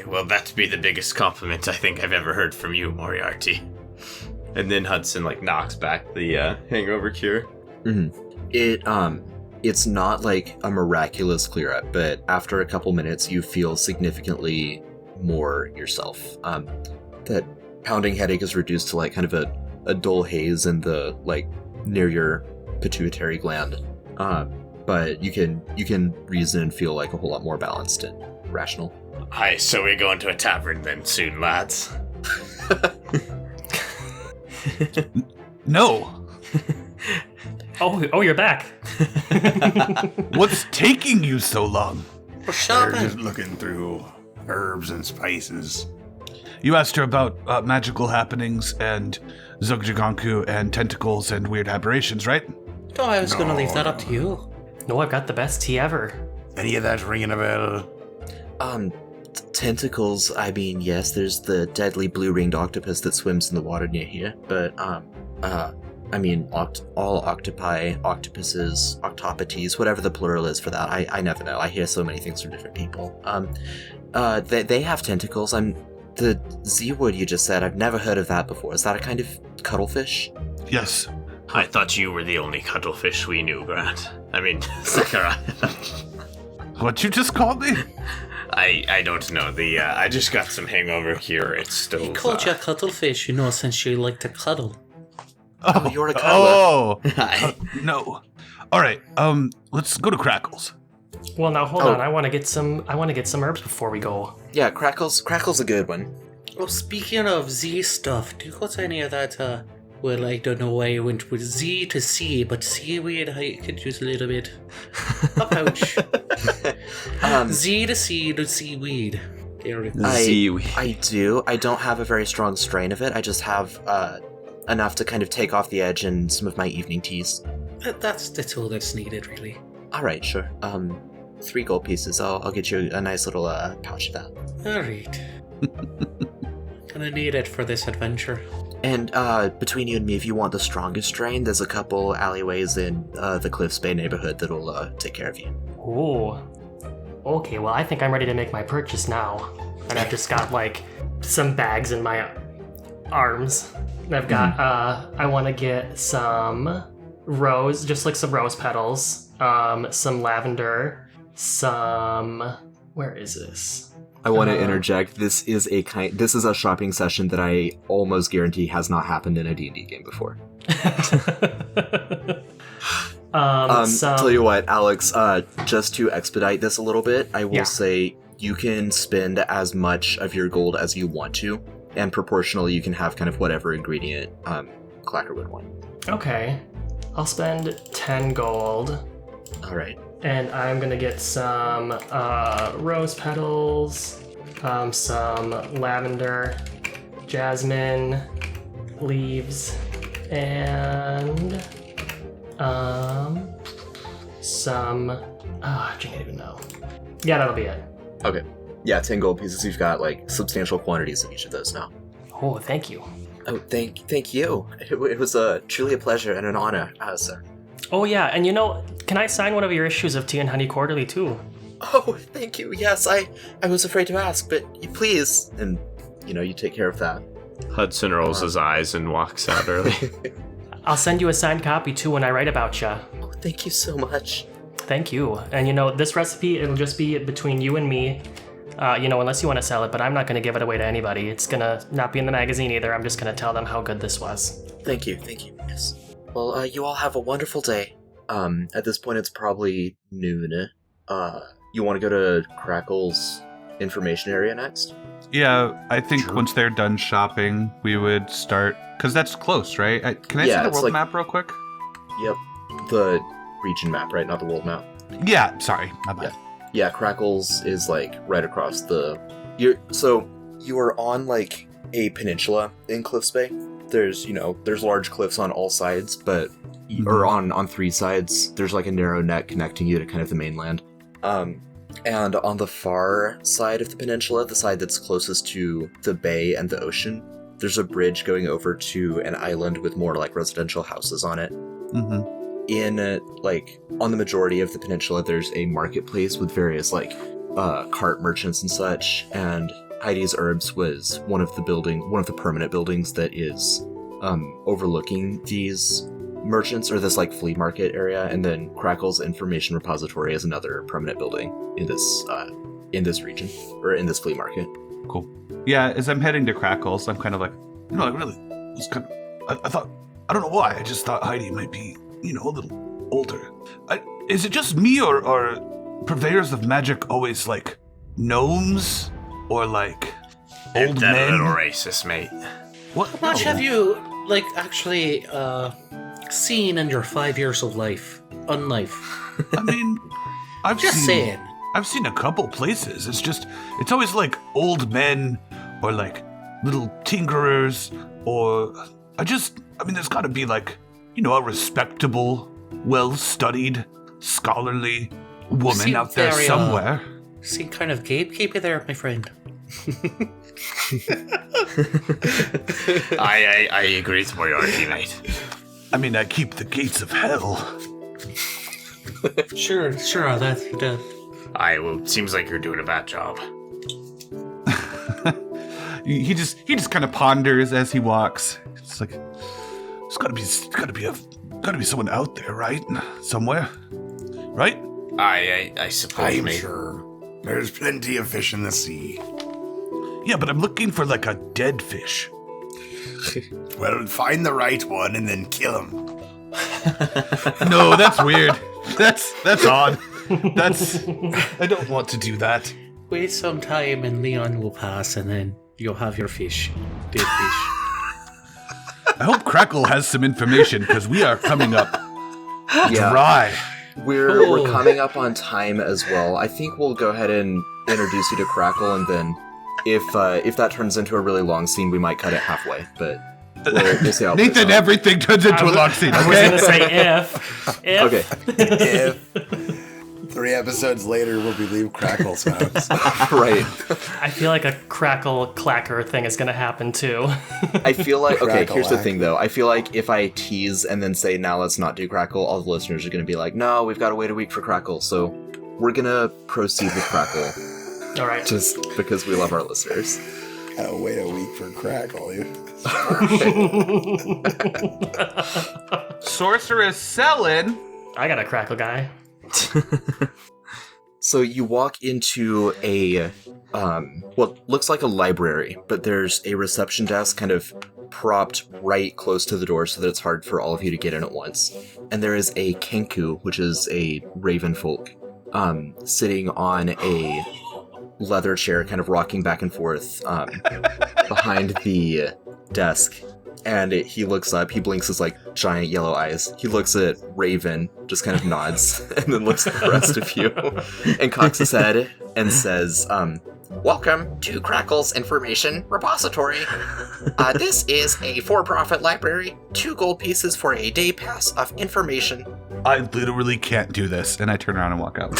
Well, that'd be the biggest compliment I think I've ever heard from you, Moriarty. And then Hudson like knocks back the hangover cure. It's not like a miraculous clear up, but after a couple minutes you feel significantly more yourself. That pounding headache is reduced to like kind of a dull haze in the like near your pituitary gland. But you can reason and feel like a whole lot more balanced and rational. Aye, so we're going to a tavern then soon, lads. No. Oh, you're back. What's taking you so long? We're They're shopping. just looking through herbs and spices. You asked her about magical happenings and Zogjagonku and tentacles and weird aberrations, right? No, I was going to leave that up to you. No, I've got the best tea ever. Any of that ringing a bell? Tentacles, I mean, yes, there's the deadly blue-ringed octopus that swims in the water near here, but, I mean, all octopi, octopuses, octopotes, whatever the plural is for that, I never know. I hear so many things from different people. They have tentacles. The Z-word you just said, I've never heard of that before. Is that a kind of cuttlefish? Yes. I thought you were the only cuttlefish we knew, Grant. I mean, Zechariah. What you just called me? I don't know. I just got some hangover here. It's still. He called you a cuttlefish, you know, since you like to cuddle. Oh, you're a cuddler. Oh, Aye. no. All right. Let's go to Crackles. Well, now hold on. I want to get some herbs before we go. Yeah, Crackle's a good one. Oh, speaking of Z stuff, do you got any of that, well, I don't know why I went with Z to C, but seaweed I could use a little bit. A pouch. Z to C to seaweed. There we go. Seaweed. I do. I don't have a very strong strain of it. I just have enough to kind of take off the edge in some of my evening teas. That's all that's needed, really. All right, sure. 3 gold pieces. I'll get you a nice little pouch of that. Alright. Gonna need it for this adventure. And between you and me, if you want the strongest strain, there's a couple alleyways in the Cliffs Bay neighborhood that'll take care of you. Ooh. Okay, well, I think I'm ready to make my purchase now. And I've just got, like, some bags in my arms. And I've got, I want to get some rose, just like some rose petals, some lavender, some... Where is this? I want to interject. This is a shopping session that I almost guarantee has not happened in a D&D game before. Tell you what, Alex, just to expedite this a little bit, I will say you can spend as much of your gold as you want to, and proportionally you can have kind of whatever ingredient Clacker would want. Okay. I'll spend 10 gold. All right. And I'm gonna get some rose petals, some lavender, jasmine leaves, and some. I can't even know. Yeah, that'll be it. Okay. Yeah, 10 gold pieces. You've got like substantial quantities of each of those now. Oh, thank you. Oh, thank you. It was truly a pleasure and an honor, sir. Oh yeah, and can I sign one of your issues of Tea and Honey Quarterly too? Oh, thank you. Yes, I was afraid to ask, but you please. And, you take care of that. Hudson rolls his eyes and walks out early. I'll send you a signed copy too when I write about you. Oh, thank you so much. Thank you. And this recipe, it'll just be between you and me, unless you want to sell it, but I'm not going to give it away to anybody. It's going to not be in the magazine either. I'm just going to tell them how good this was. Thank you. Yes. Well, you all have a wonderful day. At this point, it's probably noon. You want to go to Crackle's information area next? Yeah, I think once they're done shopping, we would start, because that's close, right? Can I see the world map real quick? Yep. The region map, right? Not the world map. Yeah, sorry, my bad. Yeah, Crackle's is like right across the... You are on like a peninsula in Cliffs Bay. There's large cliffs on all sides, but or on 3 sides. There's like a narrow neck connecting you to kind of the mainland. And on the far side of the peninsula, the side that's closest to the bay and the ocean, there's a bridge going over to an island with more like residential houses on it. Mm-hmm. In on the majority of the peninsula, there's a marketplace with various cart merchants and such, and Heidi's Herbs was one of the permanent buildings that is overlooking these merchants, or this flea market area, and then Crackle's Information Repository is another permanent building in this region, or in this flea market. Cool. Yeah, as I'm heading to Crackle's, I'm kind of like, I really was kind of I thought, I don't know why, I just thought Heidi might be, a little older. Is it just me, or are purveyors of magic always, like, gnomes? Or, like, old They're men? a little racist, mate. What? How much have you, actually, seen in your 5 years of life? On life? I mean, I've saying. I've seen a couple places. It's always like old men or like little tinkerers or there's gotta be like, a respectable, well-studied, scholarly woman out there somewhere. Seem kind of gatekeeper there, my friend. I agree with Moriarty, mate. I mean, I keep the gates of hell. Sure, that you do. Seems like you're doing a bad job. He just kind of ponders as he walks. It's like, there's gotta be someone out there, right? Somewhere, right? I suppose, I'm mate. sure. There's plenty of fish in the sea. Yeah, but I'm looking for like a dead fish. Well, find the right one and then kill him. No, that's weird. That's odd. I don't want to do that. Wait some time and Leon will pass and then you'll have your fish. Dead fish. I hope Crackle has some information because we are coming up dry. We're coming up on time as well. I think we'll go ahead and introduce you to Crackle, and then if that turns into a really long scene, we might cut it halfway. But we'll see how it plays Nathan, out. everything turns into a long scene. I was Okay. gonna say if. Okay. If 3 episodes later, we'll believe Crackle's house. Right. I feel like a crackle clacker thing is gonna happen too. I feel like, okay, here's the Crackle-lack. thing though. I feel like if I tease and then say, now let's not do Crackle, all the listeners are going to be like, no, we've got to wait a week for Crackle. So we're going to proceed with Crackle All right. just because we love our listeners. Gotta wait a week for Crackle. Sorceress Selin. I got a crackle guy. So you walk into a, what looks like a library, but there's a reception desk kind of propped right close to the door so that it's hard for all of you to get in at once. And there is a kenku, which is a raven folk, sitting on a leather chair, kind of rocking back and forth behind the desk. And he looks up, he blinks his like giant yellow eyes. He looks at Raven, just kind of nods, and then looks at the rest of you and cocks his head and says, welcome to Crackle's Information Repository. This is a for-profit library. 2 gold pieces for a day pass of information. I literally can't do this, and I turn around and walk out.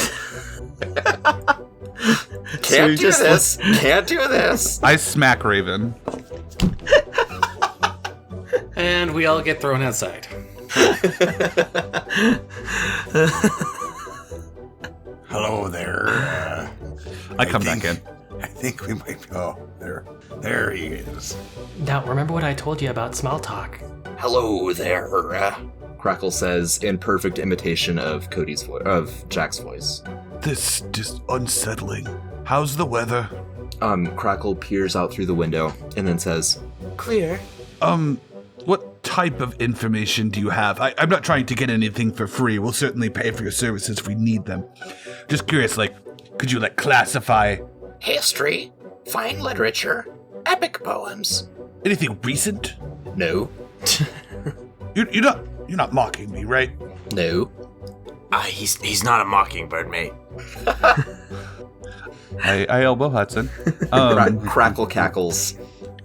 Can't do this. Can't do this. I smack Raven. And we all get thrown outside. Hello there. I come back in. I think we might go. There he is. Now, remember what I told you about small talk. Hello there, Crackle says in perfect imitation of Jack's voice. This is just unsettling. How's the weather? Crackle peers out through the window and then says, clear. What type of information do you have? I'm not trying to get anything for free. We'll certainly pay for your services if we need them. Just curious, could you, classify History, fine literature, epic poems. anything recent? No. You're not mocking me, right? No. He's not a mockingbird, mate. I elbow Hudson. Crackle cackles.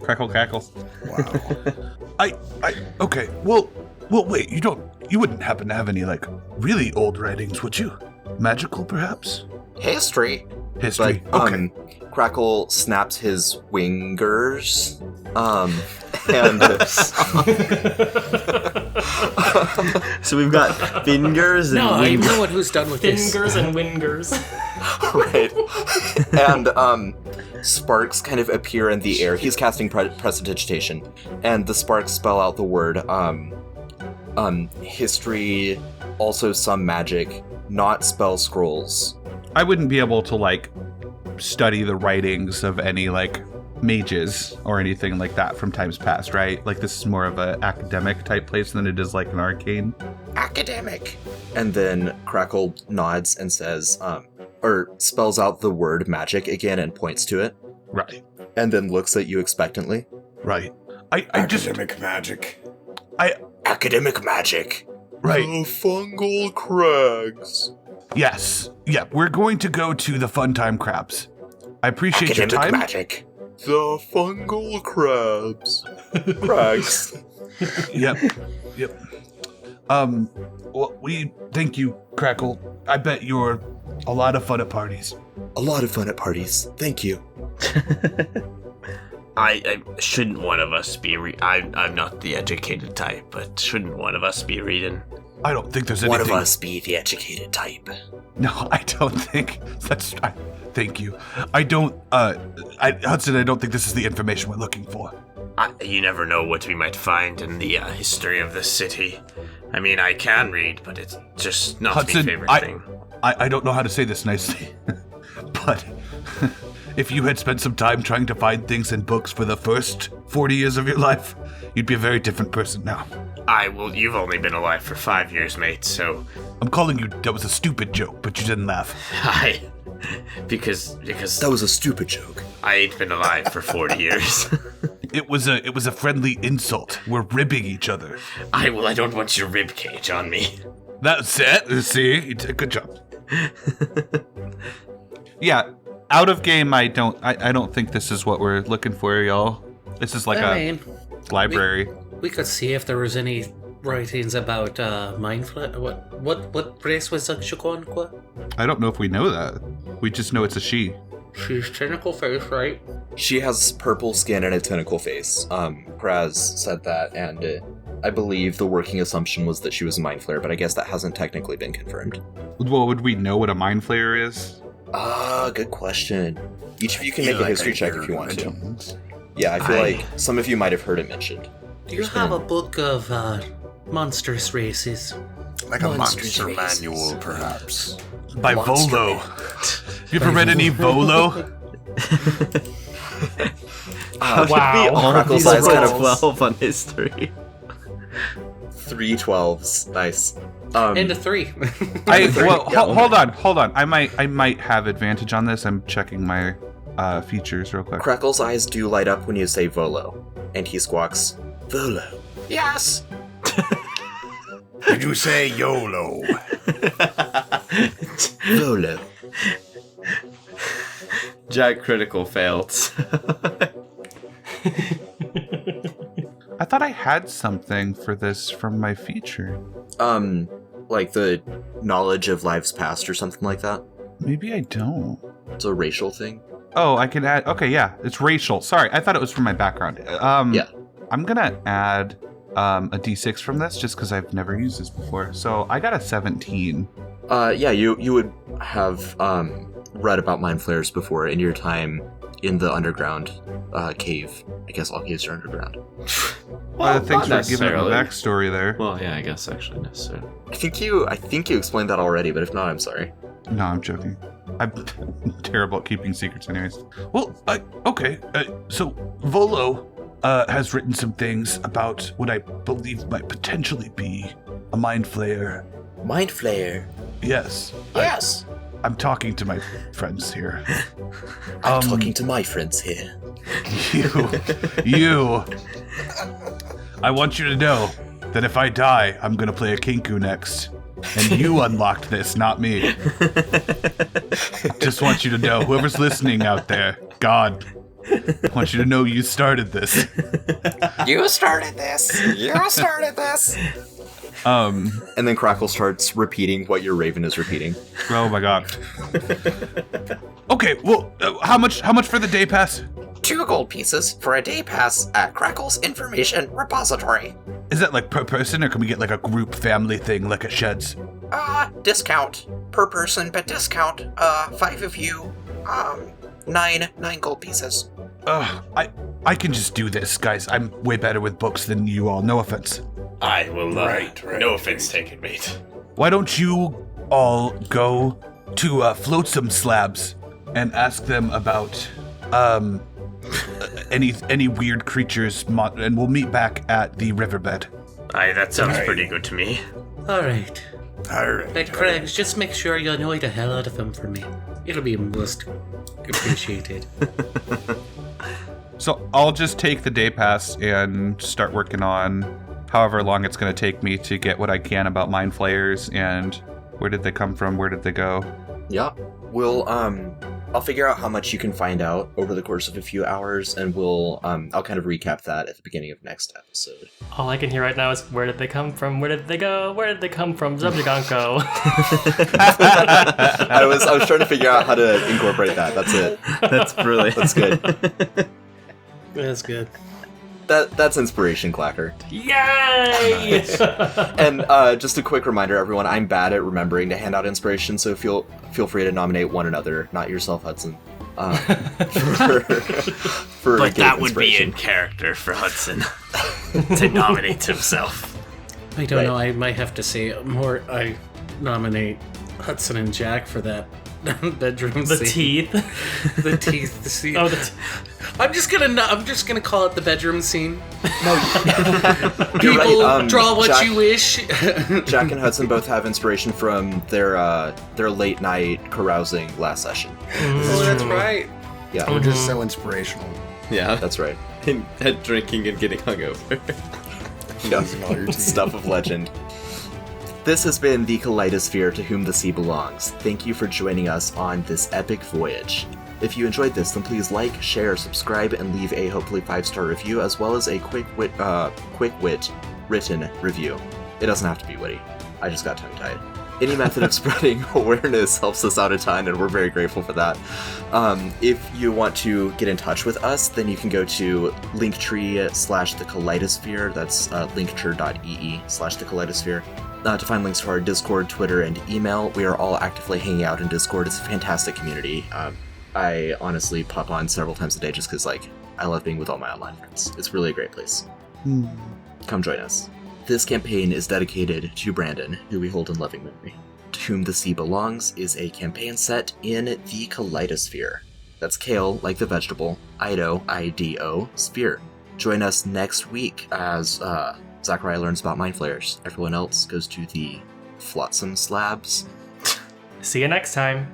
Crackle cackles. Wow. Okay. Well, wait. You wouldn't happen to have any really old writings, would you? Magical, perhaps? History. History. But, Okay. Crackle snaps his wingers. And So we've got fingers and No, I wings. know who's done with this. Fingers and wingers. right. And sparks kind of appear in the air. He's casting prestidigitation, and the sparks spell out the word history, also some magic, not spell scrolls. I wouldn't be able to study the writings of any mages or anything like that from times past, right? Like this is more of an academic type place than it is like an arcane. Academic. And then Crackle nods and says, or spells out the word magic again and points to it. Right. And then looks at you expectantly. Right. I just Academic magic. Academic magic. right. The fungal crags. Yes. Yeah, we're going to go to the Fun Time Crabs. I appreciate your Academic time. magic. The fungal crabs. Crags. Yep. Yep. Well, we thank you, Crackle. I bet you're a lot of fun at parties. A lot of fun at parties. Thank you. I shouldn't one of us be I'm not the educated type, but shouldn't one of us be reading? I don't think there's anything. One of us be the educated type. No, I don't think that's. Thank you. I don't. Hudson, I don't think this is the information we're looking for. You never know what we might find in the history of the city. I mean, I can read, but it's just not Hudson, my favorite thing. I don't know how to say this nicely, but if you had spent some time trying to find things in books for the first 40 years of your life, you'd be a very different person now. Well, you've only been alive for 5 years, mate, so... I'm calling you, that was a stupid joke, but you didn't laugh. Because That was a stupid joke. I ain't been alive for 40 years. It was a friendly insult. We're ribbing each other. I don't want your rib cage on me. That's it. See, you did a good job. Yeah, out of game, I don't think this is what we're looking for, y'all. This is like library. We could see if there was any writings about mind flayer. What race was Shukwanqua? I don't know if we know that. We just know it's a she. She's tentacle face, right? She has purple skin and a tentacle face. Kraz said that, and I believe the working assumption was that she was a mind flayer, but I guess that hasn't technically been confirmed. Well, would we know what a mind flayer is? Good question. Each of you can make a history check if you want to. Yeah, I feel like some of you might have heard it mentioned. Do you have a book of monstrous races? Like a Monstrous monster races. manual, perhaps. By Monster Volo. Man. You ever read any Volo? Wow. Crackle's These eyes kind of rolls. 12 on history. 3 12s. Nice. And a 3. Hold on. I might have advantage on this. I'm checking my features real quick. Crackle's eyes do light up when you say Volo, and he squawks, Volo. Yes! Did you say YOLO? Volo. Jack critical failed. I thought I had something for this from my feature. Like the knowledge of lives past or something like that? Maybe I don't. It's a racial thing. Oh, I can add. Okay, yeah, it's racial. Sorry, I thought it was from my background. Yeah. I'm gonna add a D6 from this just because I've never used this before. So I got a 17. Yeah, you would have read about mind flayers before in your time in the underground cave. I guess all caves are underground. Thanks not for giving a necessarily. backstory there. Well, yeah, I guess actually necessarily. I think you explained that already, but if not, I'm sorry. No, I'm joking. I'm terrible at keeping secrets, anyways. Well, okay. So Volo has written some things about what I believe might potentially be a mind flayer. Mind flayer. Yes. Yes. I'm talking to my friends here. I'm talking to my friends here. You. I want you to know that if I die, I'm gonna play a Kinku next. And you unlocked this, not me. Just want you to know, whoever's listening out there, God, I want you to know you started this. You started this. You started this. And then Crackle starts repeating what your raven is repeating. Oh my god. Okay, well, how much for the day pass? 2 gold pieces for a day pass at Crackle's Information Repository. Is that like per person, or can we get like a group family thing like at Sheds? Discount per person, but discount, 5 of you, 9 gold pieces. I can just do this, guys. I'm way better with books than you all. No offense. I will, Right. no offense taken, mate. Why don't you all go to Flotsam Slabs and ask them about any weird creatures, and we'll meet back at the riverbed. Aye, that sounds pretty good to me. All right. All right. Hey, Craig, just make sure you annoy the hell out of him for me. It'll be most appreciated. So I'll just take the day pass and start working on however long it's going to take me to get what I can about mind flayers and where did they come from, where did they go. Yeah. We'll I'll figure out how much you can find out over the course of a few hours, and I'll kind of recap that at the beginning of next episode. All I can hear right now is where did they come from? Where did they go? Where did they come from? Zubjaganko. I was trying to figure out how to incorporate that. That's it. That's brilliant. That's good. That's good. That's inspiration, Clacker. Yay! And just a quick reminder, everyone, I'm bad at remembering to hand out inspiration, so feel free to nominate one another, not yourself, Hudson. For But that would be inspiration. in character for Hudson to nominate himself. I don't know. I might have to say more. I nominate Hudson and Jack for that bedroom The scene. teeth. The teeth. The scene. Oh, I'm just gonna call it the bedroom scene. You're People right, draw what Jack- you wish. Jack and Hudson both have inspiration from their late night carousing last session. Oh, that's right. Yeah, We're just so inspirational. Yeah. that's right. And drinking and getting hungover. Yeah. Stuff of legend. This has been the Kaleidosphere, To Whom the Sea Belongs. Thank you for joining us on this epic voyage. If you enjoyed this, then please like, share, subscribe, and leave a hopefully 5-star review, as well as a quick wit written review. It doesn't have to be witty. I just got tongue-tied. Any method of spreading awareness helps us out a ton, and we're very grateful for that. If you want to get in touch with us, then you can go to linktree/the Kaleidosphere. That's linktree.ee/the Kaleidosphere. To find links to our Discord, Twitter, and email. We are all actively hanging out in Discord. It's a fantastic community. I honestly pop on several times a day just because, I love being with all my online friends. It's really a great place. Come join us. This campaign is dedicated to Brandon, who we hold in loving memory. To Whom the Sea Belongs is a campaign set in the Kaleidosphere. That's kale, like the vegetable, Ido, I-D-O, sphere. Join us next week as Zachariah learns about mind flayers. Everyone else goes to the flotsam slabs. See you next time.